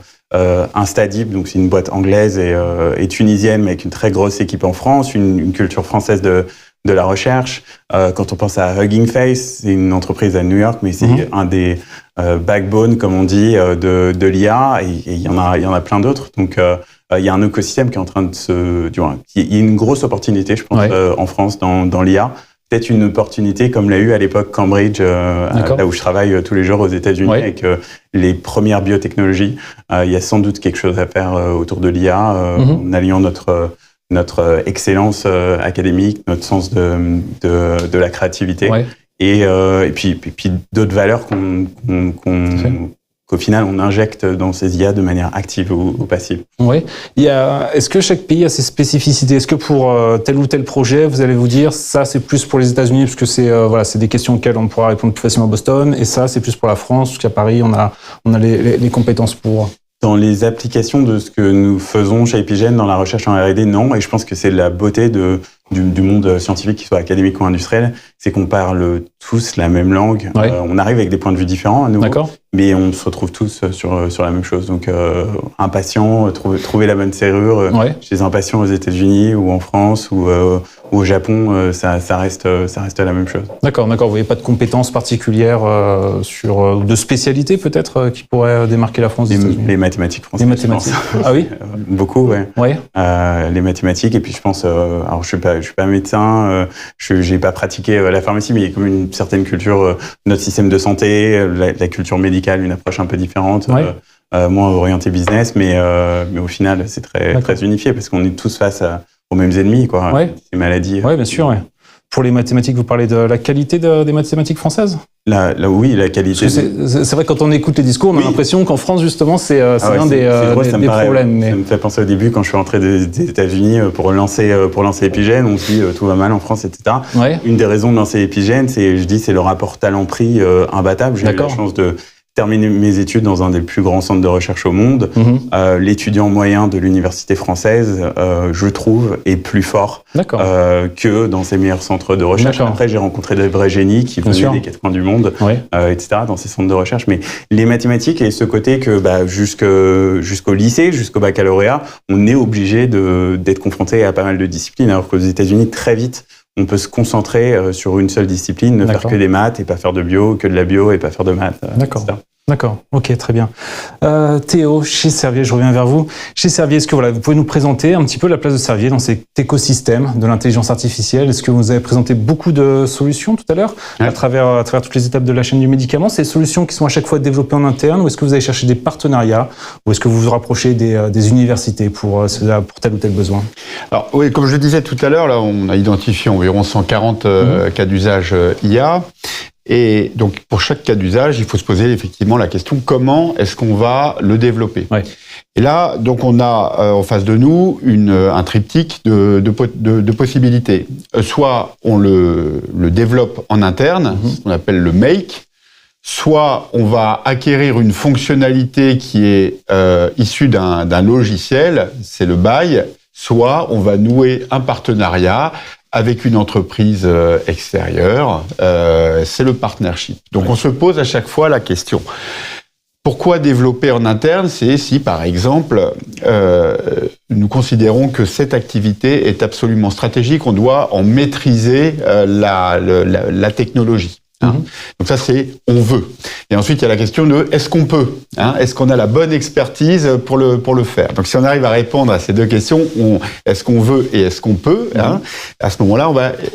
Instadip, donc c'est une boîte anglaise et tunisienne, mais avec une très grosse équipe en France, une culture française de la recherche. Quand on pense à Hugging Face, c'est une entreprise à New York, mais c'est un des backbones, comme on dit, de l'IA, et il y en a plein d'autres. Donc il y a un écosystème qui est en train il y a une grosse opportunité, je pense, en France dans l'IA. Peut-être une opportunité comme l'a eu à l'époque Cambridge, là où je travaille tous les jours aux États-Unis, avec les premières biotechnologies. Il y a sans doute quelque chose à faire autour de l'IA, en alliant notre excellence académique, notre sens de la créativité, et puis d'autres valeurs qu'au final, on injecte dans ces IA de manière active ou passive. Oui. Est-ce que chaque pays a ses spécificités? Est-ce que pour tel ou tel projet, vous allez vous dire, ça c'est plus pour les États-Unis, parce que c'est des questions auxquelles on pourra répondre plus facilement à Boston, et ça c'est plus pour la France, parce qu'à Paris, on a les compétences pour... Dans les applications de ce que nous faisons chez Epigène, dans la recherche en R&D, non. Et je pense que c'est la beauté du monde scientifique, qu'il soit académique ou industriel, c'est qu'on parle tous la même langue. On arrive avec des points de vue différents à nouveau, mais on se retrouve tous sur la même chose. Donc un patient, trouver la bonne serrure chez un patient aux États-Unis ou en France ou au Japon, ça reste la même chose. D'accord. Vous voyez pas de compétences particulières de spécialité peut-être qui pourraient démarquer la France des États-Unis? Les mathématiques françaises. Les mathématiques. Ah oui. Beaucoup, les mathématiques, et puis je pense, alors je suis pas médecin, j'ai pas pratiqué la pharmacie, mais il y a comme une certaine culture, notre système de santé, la culture médicale, une approche un peu différente, moins orientée business, mais au final c'est très unifié, parce qu'on est tous face aux mêmes ennemis, ces maladies. Oui, bien sûr. Pour les mathématiques, vous parlez de la qualité des mathématiques françaises? Oui, la qualité. C'est vrai, quand on écoute les discours, on a l'impression qu'en France, justement, c'est un des problèmes. Mais... Ça me fait penser au début, quand je suis rentré des États-Unis pour lancer Epigène, on se dit tout va mal en France, etc. Une des raisons de lancer Epigène, c'est le rapport talent-prix imbattable. J'ai eu la chance de terminé mes études dans un des plus grands centres de recherche au monde. L'étudiant moyen de l'université française, je trouve, est plus fort que dans ces meilleurs centres de recherche. Après, j'ai rencontré des vrais génies qui venaient des quatre coins du monde, etc., dans ces centres de recherche. Mais les mathématiques, et ce côté que jusqu'au lycée, jusqu'au baccalauréat, on est obligé d'être confronté à pas mal de disciplines, alors qu'aux États-Unis, très vite, on peut se concentrer sur une seule discipline, ne faire que des maths et pas faire de bio, que de la bio et pas faire de maths. D'accord, ok, très bien. Théo, chez Servier, je reviens vers vous. Chez Servier, est-ce que vous pouvez nous présenter un petit peu la place de Servier dans cet écosystème de l'intelligence artificielle? Est-ce que vous avez présenté beaucoup de solutions tout à l'heure à travers toutes les étapes de la chaîne du médicament? Ces solutions qui sont à chaque fois développées en interne, ou est-ce que vous allez chercher des partenariats, ou est-ce que vous vous rapprochez des universités pour tel ou tel besoin? Alors oui, comme je le disais tout à l'heure, là, on a identifié environ 140 cas d'usage IA. Et donc, pour chaque cas d'usage, il faut se poser effectivement la question, comment est-ce qu'on va le développer? Et là, donc, on a en face de nous un triptyque de possibilités. Soit on le développe en interne, ce qu'on appelle le make, soit on va acquérir une fonctionnalité qui est issue d'un logiciel, c'est le buy, soit on va nouer un partenariat avec une entreprise extérieure, c'est le partnership. Donc on se pose à chaque fois la question. Pourquoi développer en interne? C'est si, par exemple, nous considérons que cette activité est absolument stratégique, on doit en maîtriser la technologie. Donc ça, c'est on veut. Et ensuite, il y a la question de est-ce qu'on peut, est-ce qu'on a la bonne expertise pour le faire. Donc si on arrive à répondre à ces deux questions, est-ce qu'on veut et est-ce qu'on peut, à ce moment-là,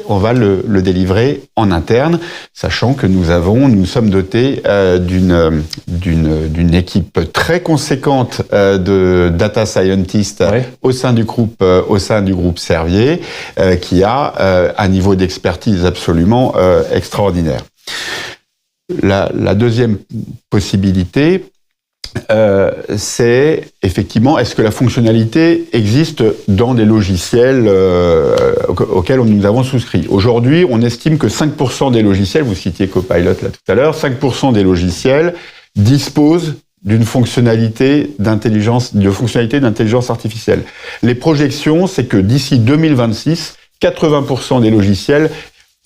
on va le délivrer en interne, sachant que nous sommes dotés d'une équipe très conséquente de data scientists au sein du groupe Servier, qui a un niveau d'expertise absolument extraordinaire. La deuxième possibilité, c'est effectivement, est-ce que la fonctionnalité existe dans des logiciels auxquels nous avons souscrit? Aujourd'hui, on estime que 5% des logiciels, vous citiez Copilot là tout à l'heure, 5% des logiciels disposent d'une fonctionnalité d'intelligence artificielle. Les projections, c'est que d'ici 2026, 80% des logiciels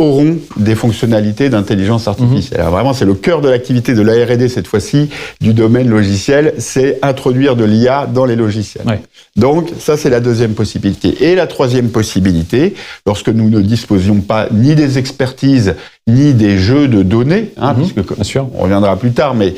auront des fonctionnalités d'intelligence artificielle. Alors vraiment, c'est le cœur de l'activité de la R&D cette fois-ci, du domaine logiciel, c'est introduire de l'IA dans les logiciels. Donc, ça, c'est la deuxième possibilité. Et la troisième possibilité, lorsque nous ne disposions pas ni des expertises, ni des jeux de données, puisque, bien sûr, on reviendra plus tard, mais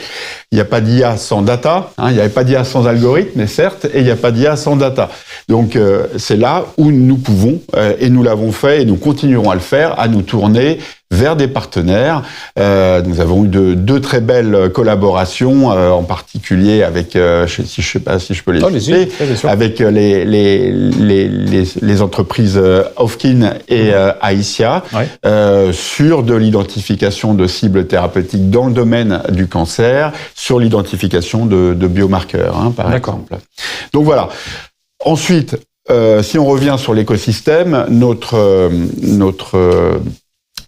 il n'y a pas d'IA sans data, il n'y avait pas d'IA sans algorithme, mais certes, et il n'y a pas d'IA sans data. Donc, c'est là où nous pouvons, et nous l'avons fait, et nous continuerons à le faire, à nous tourner vers des partenaires. Nous avons eu deux très belles collaborations, en particulier avec, je sais pas si je peux les citer, avec les entreprises Ofkin et Aïsia, sur de l'identification de cibles thérapeutiques dans le domaine du cancer, sur l'identification de biomarqueurs, par exemple. Donc voilà. Ensuite, si on revient sur l'écosystème, notre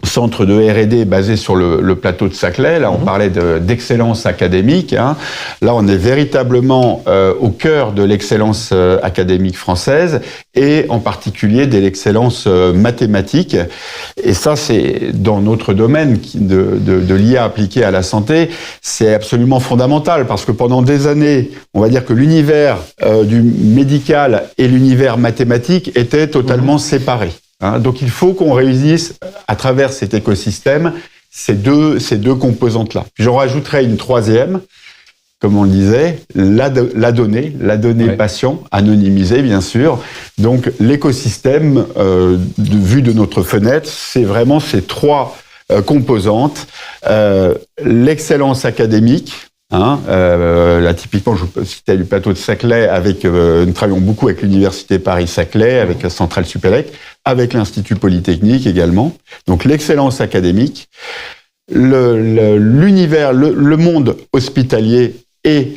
centre de R&D basé sur le plateau de Saclay. Là, on parlait d'excellence académique. Là, on est véritablement au cœur de l'excellence académique française et en particulier de l'excellence mathématique. Et ça, c'est dans notre domaine de l'IA appliquée à la santé, c'est absolument fondamental parce que pendant des années, on va dire que l'univers du médical et l'univers mathématique étaient totalement séparés. Donc il faut qu'on réunisse à travers cet écosystème ces deux composantes-là. Puis j'en rajouterai une troisième, comme on le disait, la donnée patient, anonymisée bien sûr. Donc l'écosystème, vu de notre fenêtre, c'est vraiment ces trois composantes. L'excellence académique. Là, typiquement, je vous citais du plateau de Saclay, nous travaillons beaucoup avec l'Université Paris-Saclay, avec la Centrale Supélec, avec l'Institut Polytechnique également. Donc, l'excellence académique, l'univers, le monde hospitalier et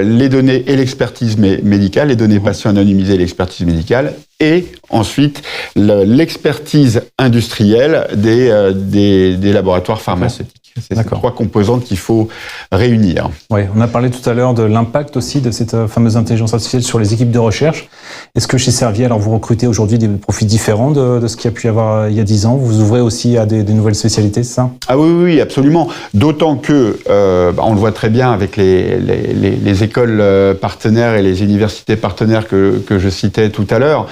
les données et l'expertise médicale, les données patients anonymisées et l'expertise médicale, et ensuite l'expertise industrielle des laboratoires pharmaceutiques. C'est ces trois composantes qu'il faut réunir. Oui, on a parlé tout à l'heure de l'impact aussi de cette fameuse intelligence artificielle sur les équipes de recherche. Est-ce que chez Servier, alors vous recrutez aujourd'hui des profils différents de ce qu'il y a pu y avoir il y a 10 ans? Vous ouvrez aussi à des nouvelles spécialités, c'est ça? Ah oui, absolument. D'autant que, on le voit très bien avec les écoles partenaires et les universités partenaires que je citais tout à l'heure.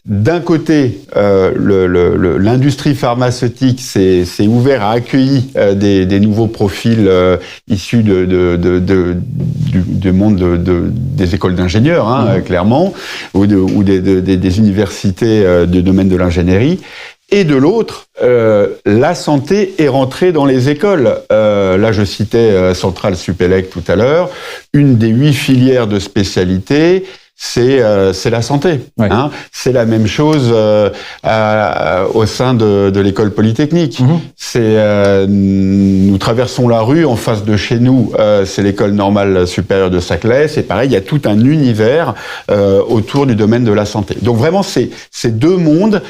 D'un côté, l'industrie pharmaceutique s'est ouverte à accueillir des nouveaux profils issus du monde des écoles d'ingénieurs, clairement, ou des universités du domaine de l'ingénierie. Et de l'autre, la santé est rentrée dans les écoles. Là, je citais Centrale Supélec tout à l'heure, une des 8 filières de spécialité. c'est la santé. Ouais. Hein. C'est la même chose au sein de l'école polytechnique. Nous traversons la rue, en face de chez nous, c'est l'école normale supérieure de Saclay. C'est pareil, il y a tout un univers autour du domaine de la santé. Donc vraiment, ces deux mondes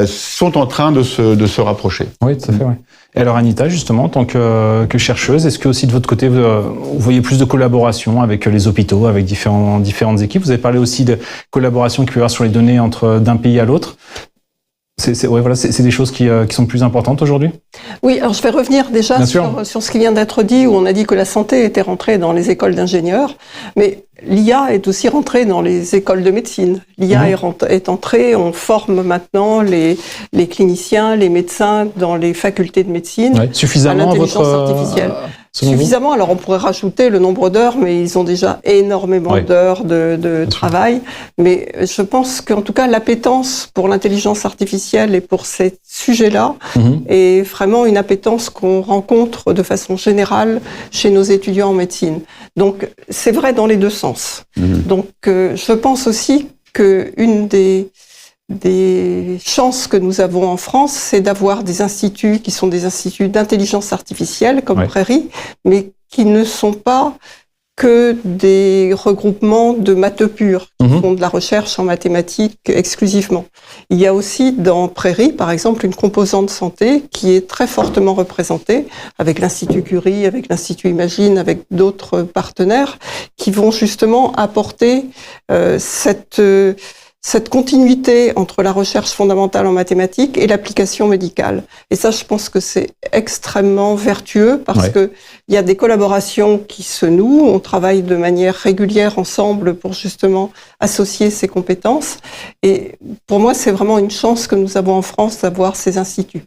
sont en train de se rapprocher. Oui, tout à fait. Ouais. Et alors Anita, justement, en tant que chercheuse, est-ce que aussi de votre côté, vous voyez plus de collaboration avec les hôpitaux, avec différentes équipes? Vous avez parlé aussi de collaboration qu'il peut y avoir sur les données d'un pays à l'autre. C'est des choses qui sont plus importantes aujourd'hui? Oui, alors je vais revenir déjà sur ce qui vient d'être dit, où on a dit que la santé était rentrée dans les écoles d'ingénieurs, mais l'IA est aussi rentrée dans les écoles de médecine. L'IA est entrée, on forme maintenant les cliniciens, les médecins dans les facultés de médecine. Ouais, suffisamment à l'intelligence artificielle. Suffisamment, alors on pourrait rajouter le nombre d'heures, mais ils ont déjà énormément d'heures de travail. Mais je pense qu'en tout cas, l'appétence pour l'intelligence artificielle et pour ces sujets-là est vraiment une appétence qu'on rencontre de façon générale chez nos étudiants en médecine. Donc, c'est vrai dans les deux sens. Donc, je pense aussi qu'une des chances que nous avons en France, c'est d'avoir des instituts qui sont des instituts d'intelligence artificielle, comme Prairie, mais qui ne sont pas que des regroupements de matheux purs, qui font de la recherche en mathématiques exclusivement. Il y a aussi dans Prairie, par exemple, une composante santé qui est très fortement représentée, avec l'Institut Curie, avec l'Institut Imagine, avec d'autres partenaires, qui vont justement apporter cette continuité entre la recherche fondamentale en mathématiques et l'application médicale. Et ça, je pense que c'est extrêmement vertueux parce que il y a des collaborations qui se nouent. On travaille de manière régulière ensemble pour justement associer ces compétences. Et pour moi, c'est vraiment une chance que nous avons en France d'avoir ces instituts.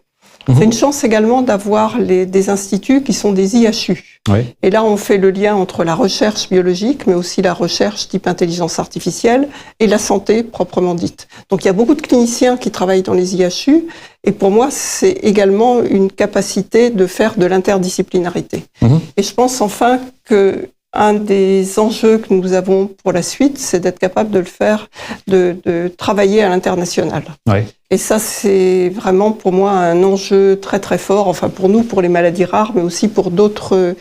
C'est une chance également d'avoir des instituts qui sont des IHU. Et là, on fait le lien entre la recherche biologique, mais aussi la recherche type intelligence artificielle et la santé proprement dite. Donc, il y a beaucoup de cliniciens qui travaillent dans les IHU. Et pour moi, c'est également une capacité de faire de l'interdisciplinarité. Et je pense enfin que un des enjeux que nous avons pour la suite, c'est d'être capable de le faire, de travailler à l'international. Et ça, c'est vraiment pour moi un enjeu très très fort, enfin pour nous, pour les maladies rares, mais aussi pour d'autres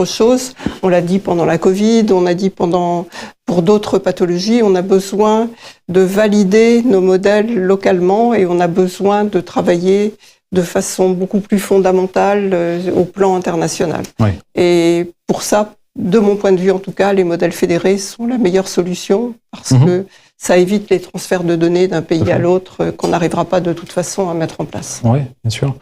choses. On l'a dit pendant la Covid, on a dit pour d'autres pathologies, on a besoin de valider nos modèles localement et on a besoin de travailler de façon beaucoup plus fondamentale au plan international. Et pour ça, de mon point de vue en tout cas, les modèles fédérés sont la meilleure solution parce que ça évite les transferts de données d'un pays à l'autre qu'on n'arrivera pas de toute façon à mettre en place. Oui, bien sûr.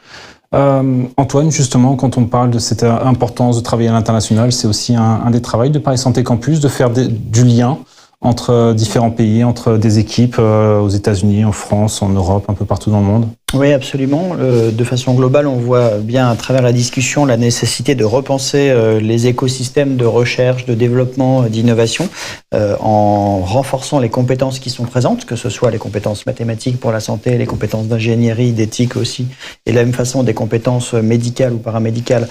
Antoine, justement, quand on parle de cette importance de travailler à l'international, c'est aussi un des travaux de Paris Santé Campus, de faire du lien entre différents pays, entre des équipes aux États-Unis, en France, en Europe, un peu partout dans le monde. Oui, absolument. De façon globale, on voit bien à travers la discussion la nécessité de repenser les écosystèmes de recherche, de développement, d'innovation, en renforçant les compétences qui sont présentes, que ce soit les compétences mathématiques pour la santé, les compétences d'ingénierie, d'éthique aussi, et de la même façon des compétences médicales ou paramédicales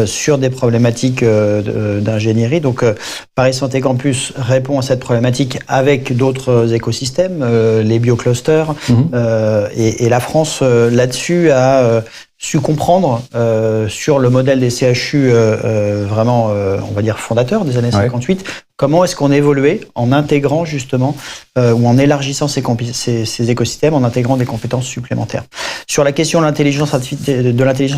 sur des problématiques d'ingénierie. Donc, Paris Santé Campus répond à cette problématique avec d'autres écosystèmes, les bioclusters, et la France là-dessus a su comprendre sur le modèle des CHU vraiment, on va dire, fondateur des années 58, comment est-ce qu'on évoluait en intégrant justement ou en élargissant ces écosystèmes, en intégrant des compétences supplémentaires. Sur la question de l'intelligence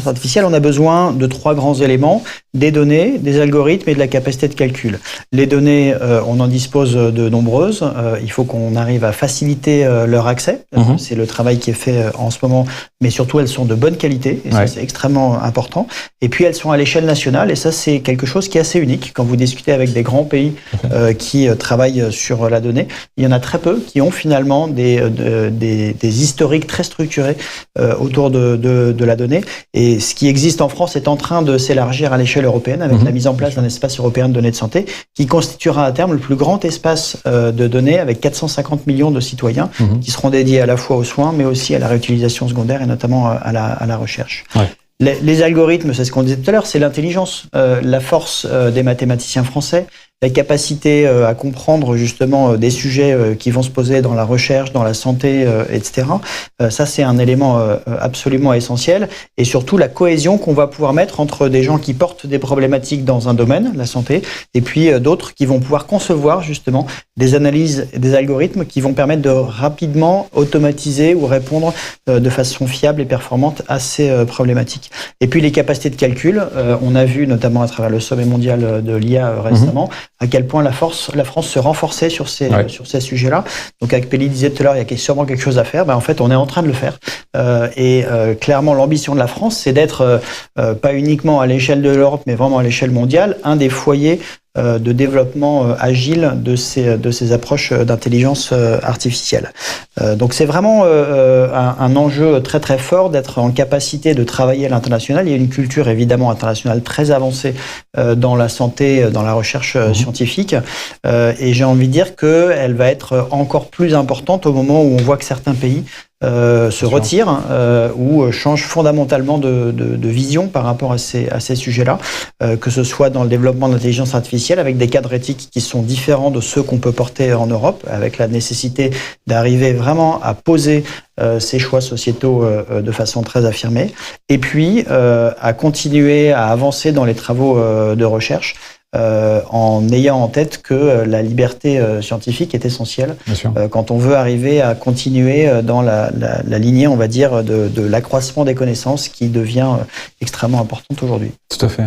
artificielle, on a besoin de 3 grands éléments, des données, des algorithmes et de la capacité de calcul. Les données, on en dispose de nombreuses. Il faut qu'on arrive à faciliter leur accès. C'est le travail qui est fait en ce moment, mais surtout elles sont de bonne qualité. Et ça, c'est extrêmement important. Et puis, elles sont à l'échelle nationale. Et ça, c'est quelque chose qui est assez unique. Quand vous discutez avec des grands pays qui travaillent sur la donnée, il y en a très peu qui ont finalement des historiques très structurés autour de la donnée. Et ce qui existe en France est en train de s'élargir à l'échelle européenne avec la mise en place d'un espace européen de données de santé qui constituera à terme le plus grand espace de données avec 450 millions de citoyens qui seront dédiés à la fois aux soins, mais aussi à la réutilisation secondaire et notamment à la recherche. Les algorithmes, c'est ce qu'on disait tout à l'heure, c'est l'intelligence. La force des mathématiciens français, la capacité à comprendre justement des sujets qui vont se poser dans la recherche, dans la santé, etc. Ça, c'est un élément absolument essentiel. Et surtout, la cohésion qu'on va pouvoir mettre entre des gens qui portent des problématiques dans un domaine, la santé, et puis d'autres qui vont pouvoir concevoir justement des analyses, des algorithmes qui vont permettre de rapidement automatiser ou répondre de façon fiable et performante à ces problématiques. Et puis les capacités de calcul, on a vu notamment à travers le sommet mondial de l'IA récemment, à quel point la France se renforçait sur ces sujets-là. Donc, avec Pelli disait tout à l'heure, il y a sûrement quelque chose à faire. En fait, on est en train de le faire. Clairement, l'ambition de la France, c'est d'être pas uniquement à l'échelle de l'Europe, mais vraiment à l'échelle mondiale, un des foyers de développement agile de ces approches d'intelligence artificielle. Donc c'est vraiment un enjeu très très fort d'être en capacité de travailler à l'international. Il y a une culture évidemment internationale très avancée dans la santé, dans la recherche scientifique, et j'ai envie de dire qu'elle va être encore plus importante au moment où on voit que certains pays se retirent ou changent fondamentalement de vision par rapport à ces sujets-là, que ce soit dans le développement de l'intelligence artificielle avec des cadres éthiques qui sont différents de ceux qu'on peut porter en Europe, avec la nécessité d'arriver vraiment à poser ces choix sociétaux de façon très affirmée, et puis à continuer à avancer dans les travaux de recherche en ayant en tête que la liberté scientifique est essentielle quand on veut arriver à continuer dans la lignée, on va dire, de l'accroissement des connaissances qui devient extrêmement importante aujourd'hui. Tout à fait.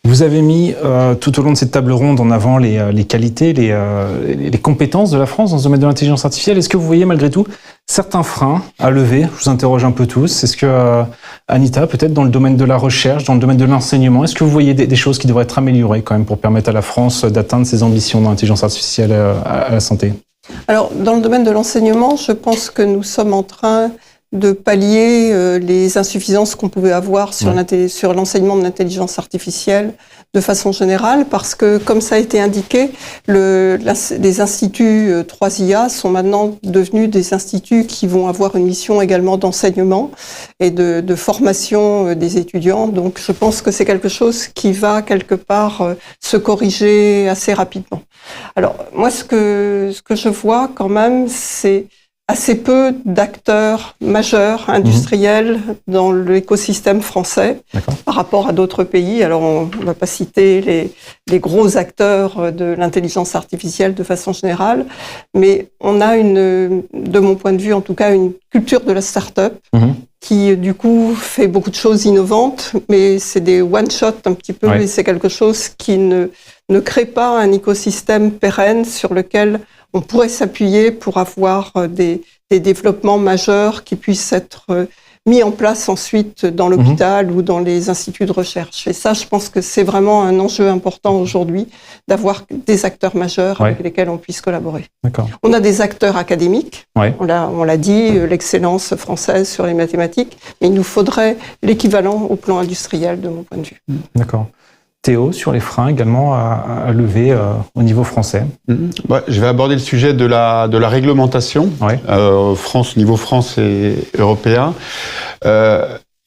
Vous avez mis tout au long de cette table ronde en avant les qualités, les compétences de la France dans ce domaine de l'intelligence artificielle. Est-ce que vous voyez malgré tout certains freins à lever? Je vous interroge un peu tous. Est-ce que, Anita, peut-être dans le domaine de la recherche, dans le domaine de l'enseignement, est-ce que vous voyez des choses qui devraient être améliorées quand même pour permettre à la France d'atteindre ses ambitions dans l'intelligence artificielle à la santé? Alors, dans le domaine de l'enseignement, je pense que nous sommes en train de pallier les insuffisances qu'on pouvait avoir sur l'enseignement de l'intelligence artificielle de façon générale, parce que, comme ça a été indiqué, les instituts 3IA sont maintenant devenus des instituts qui vont avoir une mission également d'enseignement et de formation des étudiants. Donc, je pense que c'est quelque chose qui va quelque part se corriger assez rapidement. Alors, moi, ce que je vois quand même, c'est assez peu d'acteurs majeurs, industriels, dans l'écosystème français par rapport à d'autres pays. Alors, on ne va pas citer les gros acteurs de l'intelligence artificielle de façon générale, mais on a de mon point de vue en tout cas, une culture de la start-up qui, du coup, fait beaucoup de choses innovantes, mais c'est des one-shot un petit peu, et c'est quelque chose qui ne crée pas un écosystème pérenne sur lequel on pourrait s'appuyer pour avoir des développements majeurs qui puissent être mis en place ensuite dans l'hôpital ou dans les instituts de recherche. Et ça, je pense que c'est vraiment un enjeu important aujourd'hui d'avoir des acteurs majeurs avec lesquels on puisse collaborer. On a des acteurs académiques, on l'a dit, l'excellence française sur les mathématiques, mais il nous faudrait l'équivalent au plan industriel de mon point de vue. D'accord. Théo, sur les freins également à lever au niveau français. Je vais aborder le sujet de la réglementation, niveau France et européen.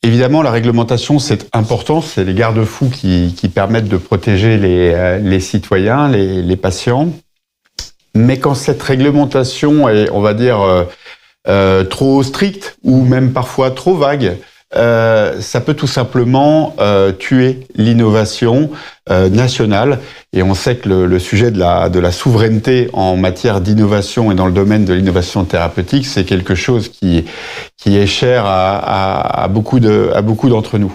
Évidemment, la réglementation, c'est important, c'est les garde-fous qui permettent de protéger les citoyens, les patients. Mais quand cette réglementation est, on va dire, trop stricte ou même parfois trop vague, ça peut tout simplement tuer l'innovation nationale. Et on sait que le sujet de la souveraineté en matière d'innovation et dans le domaine de l'innovation thérapeutique, c'est quelque chose qui est cher à beaucoup d'entre nous.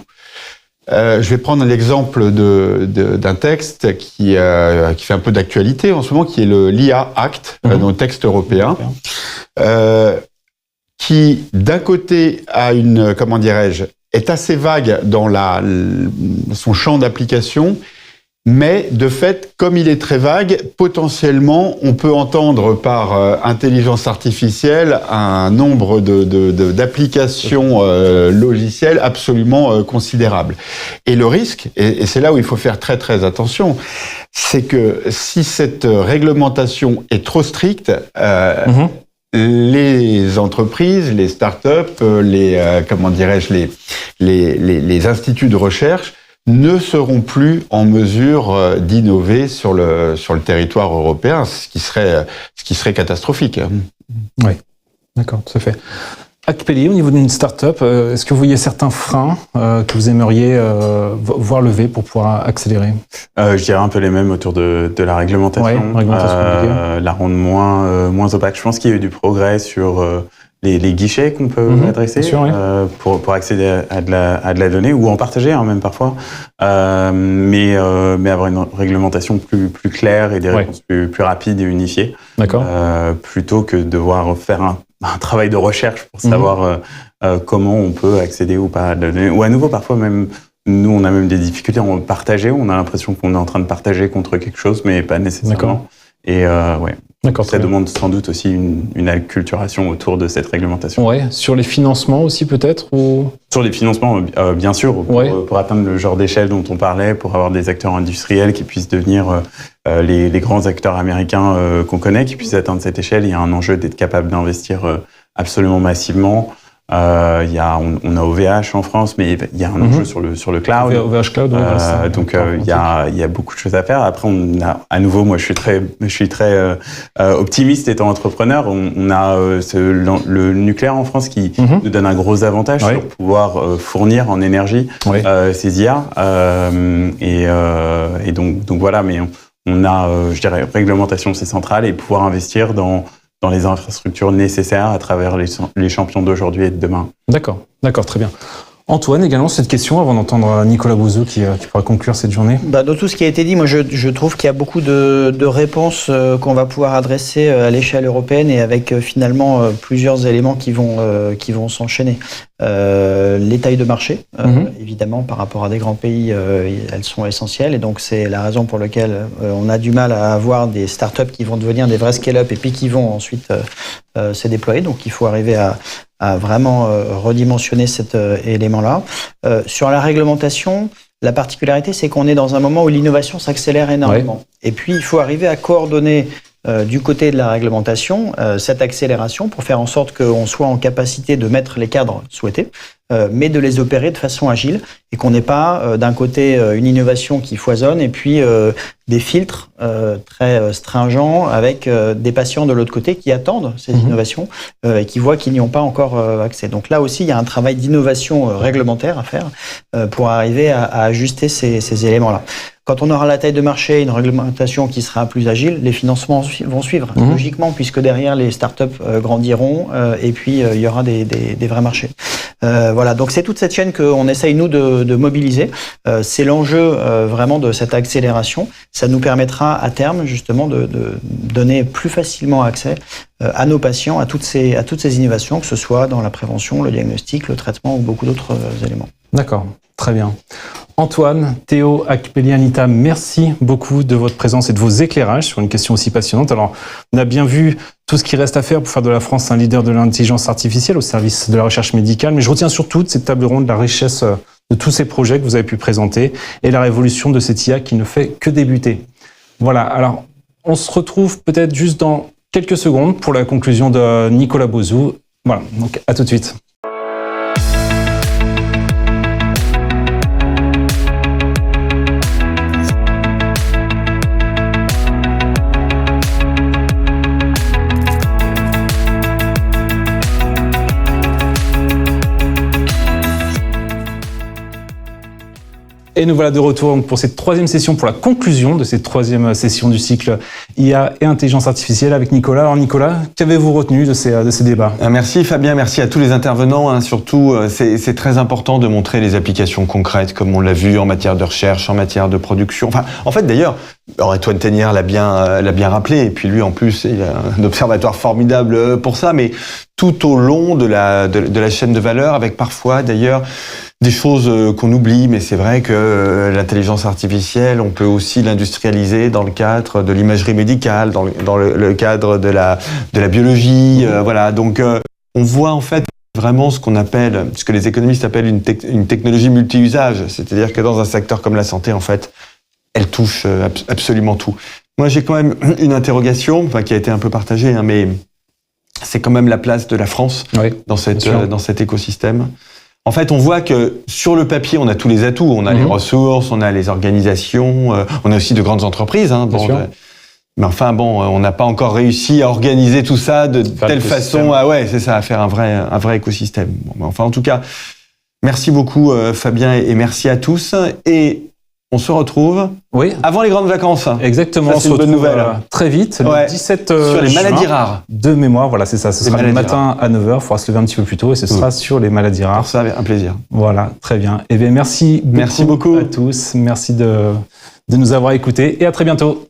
Je vais prendre l'exemple d'un texte qui fait un peu d'actualité en ce moment, qui est l'IA Act, un texte européen. Qui, d'un côté, est assez vague dans son champ d'application, mais de fait, comme il est très vague, potentiellement, on peut entendre par intelligence artificielle un nombre d'applications logicielles absolument considérable. Et le risque, et c'est là où il faut faire très très attention, c'est que si cette réglementation est trop stricte, les entreprises, les startups, les instituts de recherche ne seront plus en mesure d'innover sur le territoire européen, ce qui serait catastrophique. Oui, d'accord, tout à fait. Acpeli, au niveau d'une start-up, est-ce que vous voyez certains freins que vous aimeriez voir levés pour pouvoir accélérer? Je dirais un peu les mêmes autour de la réglementation, la rendre moins opaque. Je pense qu'il y a eu du progrès sur les guichets qu'on peut adresser pour accéder à de la donnée ou en partager même parfois, mais avoir une réglementation plus claire et des réponses plus rapides et unifiées, plutôt que devoir faire un travail de recherche pour savoir comment on peut accéder ou pas à la donnée. Ou à nouveau, parfois même, nous, on a même des difficultés à partager. On a l'impression qu'on est en train de partager contre quelque chose, mais pas nécessairement. Et ça demande sans doute aussi une acculturation autour de cette réglementation. Ouais. Sur les financements aussi peut-être ou... Sur les financements, bien sûr, pour atteindre le genre d'échelle dont on parlait, pour avoir des acteurs industriels qui puissent devenir les grands acteurs américains qu'on connaît, qui puissent atteindre cette échelle, il y a un enjeu d'être capable d'investir absolument massivement. On a OVH en France, mais il y a un enjeu sur le cloud. OVH cloud, donc il y a beaucoup de choses à faire. Après, on a à nouveau, moi je suis très optimiste étant entrepreneur. On a le nucléaire en France qui nous donne un gros avantage sur pouvoir fournir en énergie ces IA. Et donc voilà, mais on a, je dirais, réglementation c'est central et pouvoir investir dans les infrastructures nécessaires à travers les champions d'aujourd'hui et de demain. D'accord, très bien. Antoine, également, cette question, avant d'entendre Nicolas Bouzou qui pourra conclure cette journée. Dans tout ce qui a été dit, moi je trouve qu'il y a beaucoup de réponses qu'on va pouvoir adresser à l'échelle européenne et avec finalement plusieurs éléments qui vont s'enchaîner. Les tailles de marché, évidemment, par rapport à des grands pays, elles sont essentielles et donc c'est la raison pour laquelle on a du mal à avoir des startups qui vont devenir des vrais scale-up et puis qui vont ensuite se déployer. Donc il faut arriver à vraiment redimensionner cet élément-là. Sur la réglementation, la particularité, c'est qu'on est dans un moment où l'innovation s'accélère énormément. Et puis, il faut arriver à coordonner du côté de la réglementation cette accélération pour faire en sorte qu'on soit en capacité de mettre les cadres souhaités, mais de les opérer de façon agile et qu'on n'ait pas d'un côté une innovation qui foisonne et puis des filtres très stringents avec des patients de l'autre côté qui attendent ces innovations et qui voient qu'ils n'y ont pas encore accès. Donc là aussi, il y a un travail d'innovation réglementaire à faire pour arriver à ajuster ces éléments-là. Quand on aura la taille de marché, une réglementation qui sera plus agile, les financements vont suivre, logiquement, puisque derrière, les startups grandiront et puis il y aura des vrais marchés. Voilà, donc c'est toute cette chaîne qu'on essaye, nous, de mobiliser. C'est l'enjeu vraiment de cette accélération. Ça nous permettra, à terme, justement, de donner plus facilement accès à nos patients, à toutes ces innovations, que ce soit dans la prévention, le diagnostic, le traitement ou beaucoup d'autres éléments. D'accord, très bien. Antoine, Théo, Acpeli, Anita, merci beaucoup de votre présence et de vos éclairages sur une question aussi passionnante. Alors, on a bien vu tout ce qui reste à faire pour faire de la France un leader de l'intelligence artificielle au service de la recherche médicale, mais je retiens surtout de cette table ronde la richesse de tous ces projets que vous avez pu présenter et la révolution de cette IA qui ne fait que débuter. Voilà, alors on se retrouve peut-être juste dans quelques secondes pour la conclusion de Nicolas Bouzou. Voilà, donc à tout de suite. Et nous voilà de retour pour cette troisième session, pour la conclusion de cette troisième session du cycle IA et intelligence artificielle avec Nicolas. Alors Nicolas, qu'avez-vous retenu de ces débats ? Merci Fabien, merci à tous les intervenants. Surtout, c'est très important de montrer les applications concrètes, comme on l'a vu en matière de recherche, en matière de production. Enfin, en fait d'ailleurs, Antoine Tenière l'a bien rappelé, et puis lui en plus, il a un observatoire formidable pour ça, mais tout au long de la chaîne de valeur, avec parfois d'ailleurs des choses qu'on oublie, mais c'est vrai que l'intelligence artificielle, on peut aussi l'industrialiser dans le cadre de l'imagerie médicale, dans le cadre de la biologie, voilà. Donc on voit en fait vraiment ce que les économistes appellent une technologie multi-usage, c'est-à-dire que dans un secteur comme la santé, en fait, elle touche absolument tout. Moi, j'ai quand même une interrogation, qui a été un peu partagée, mais c'est quand même la place de la France dans cet écosystème. En fait, on voit que sur le papier, on a tous les atouts. On a les ressources, on a les organisations, on a aussi de grandes entreprises. Hein, mais enfin, bon, on n'a pas encore réussi à organiser tout ça de telle façon à faire un vrai écosystème. Bon, enfin, en tout cas, merci beaucoup, Fabien, et merci à tous. Et on se retrouve avant les grandes vacances. Exactement, ça, on se retrouve très vite, le 17 sur les maladies rares. De mémoire, voilà, c'est ça. Ce sera le matin à 9h, il faudra se lever un petit peu plus tôt et ce sera sur les maladies rares. Pour ça, un plaisir. Voilà, très bien. Eh bien, merci beaucoup à tous. Merci de nous avoir écoutés et à très bientôt.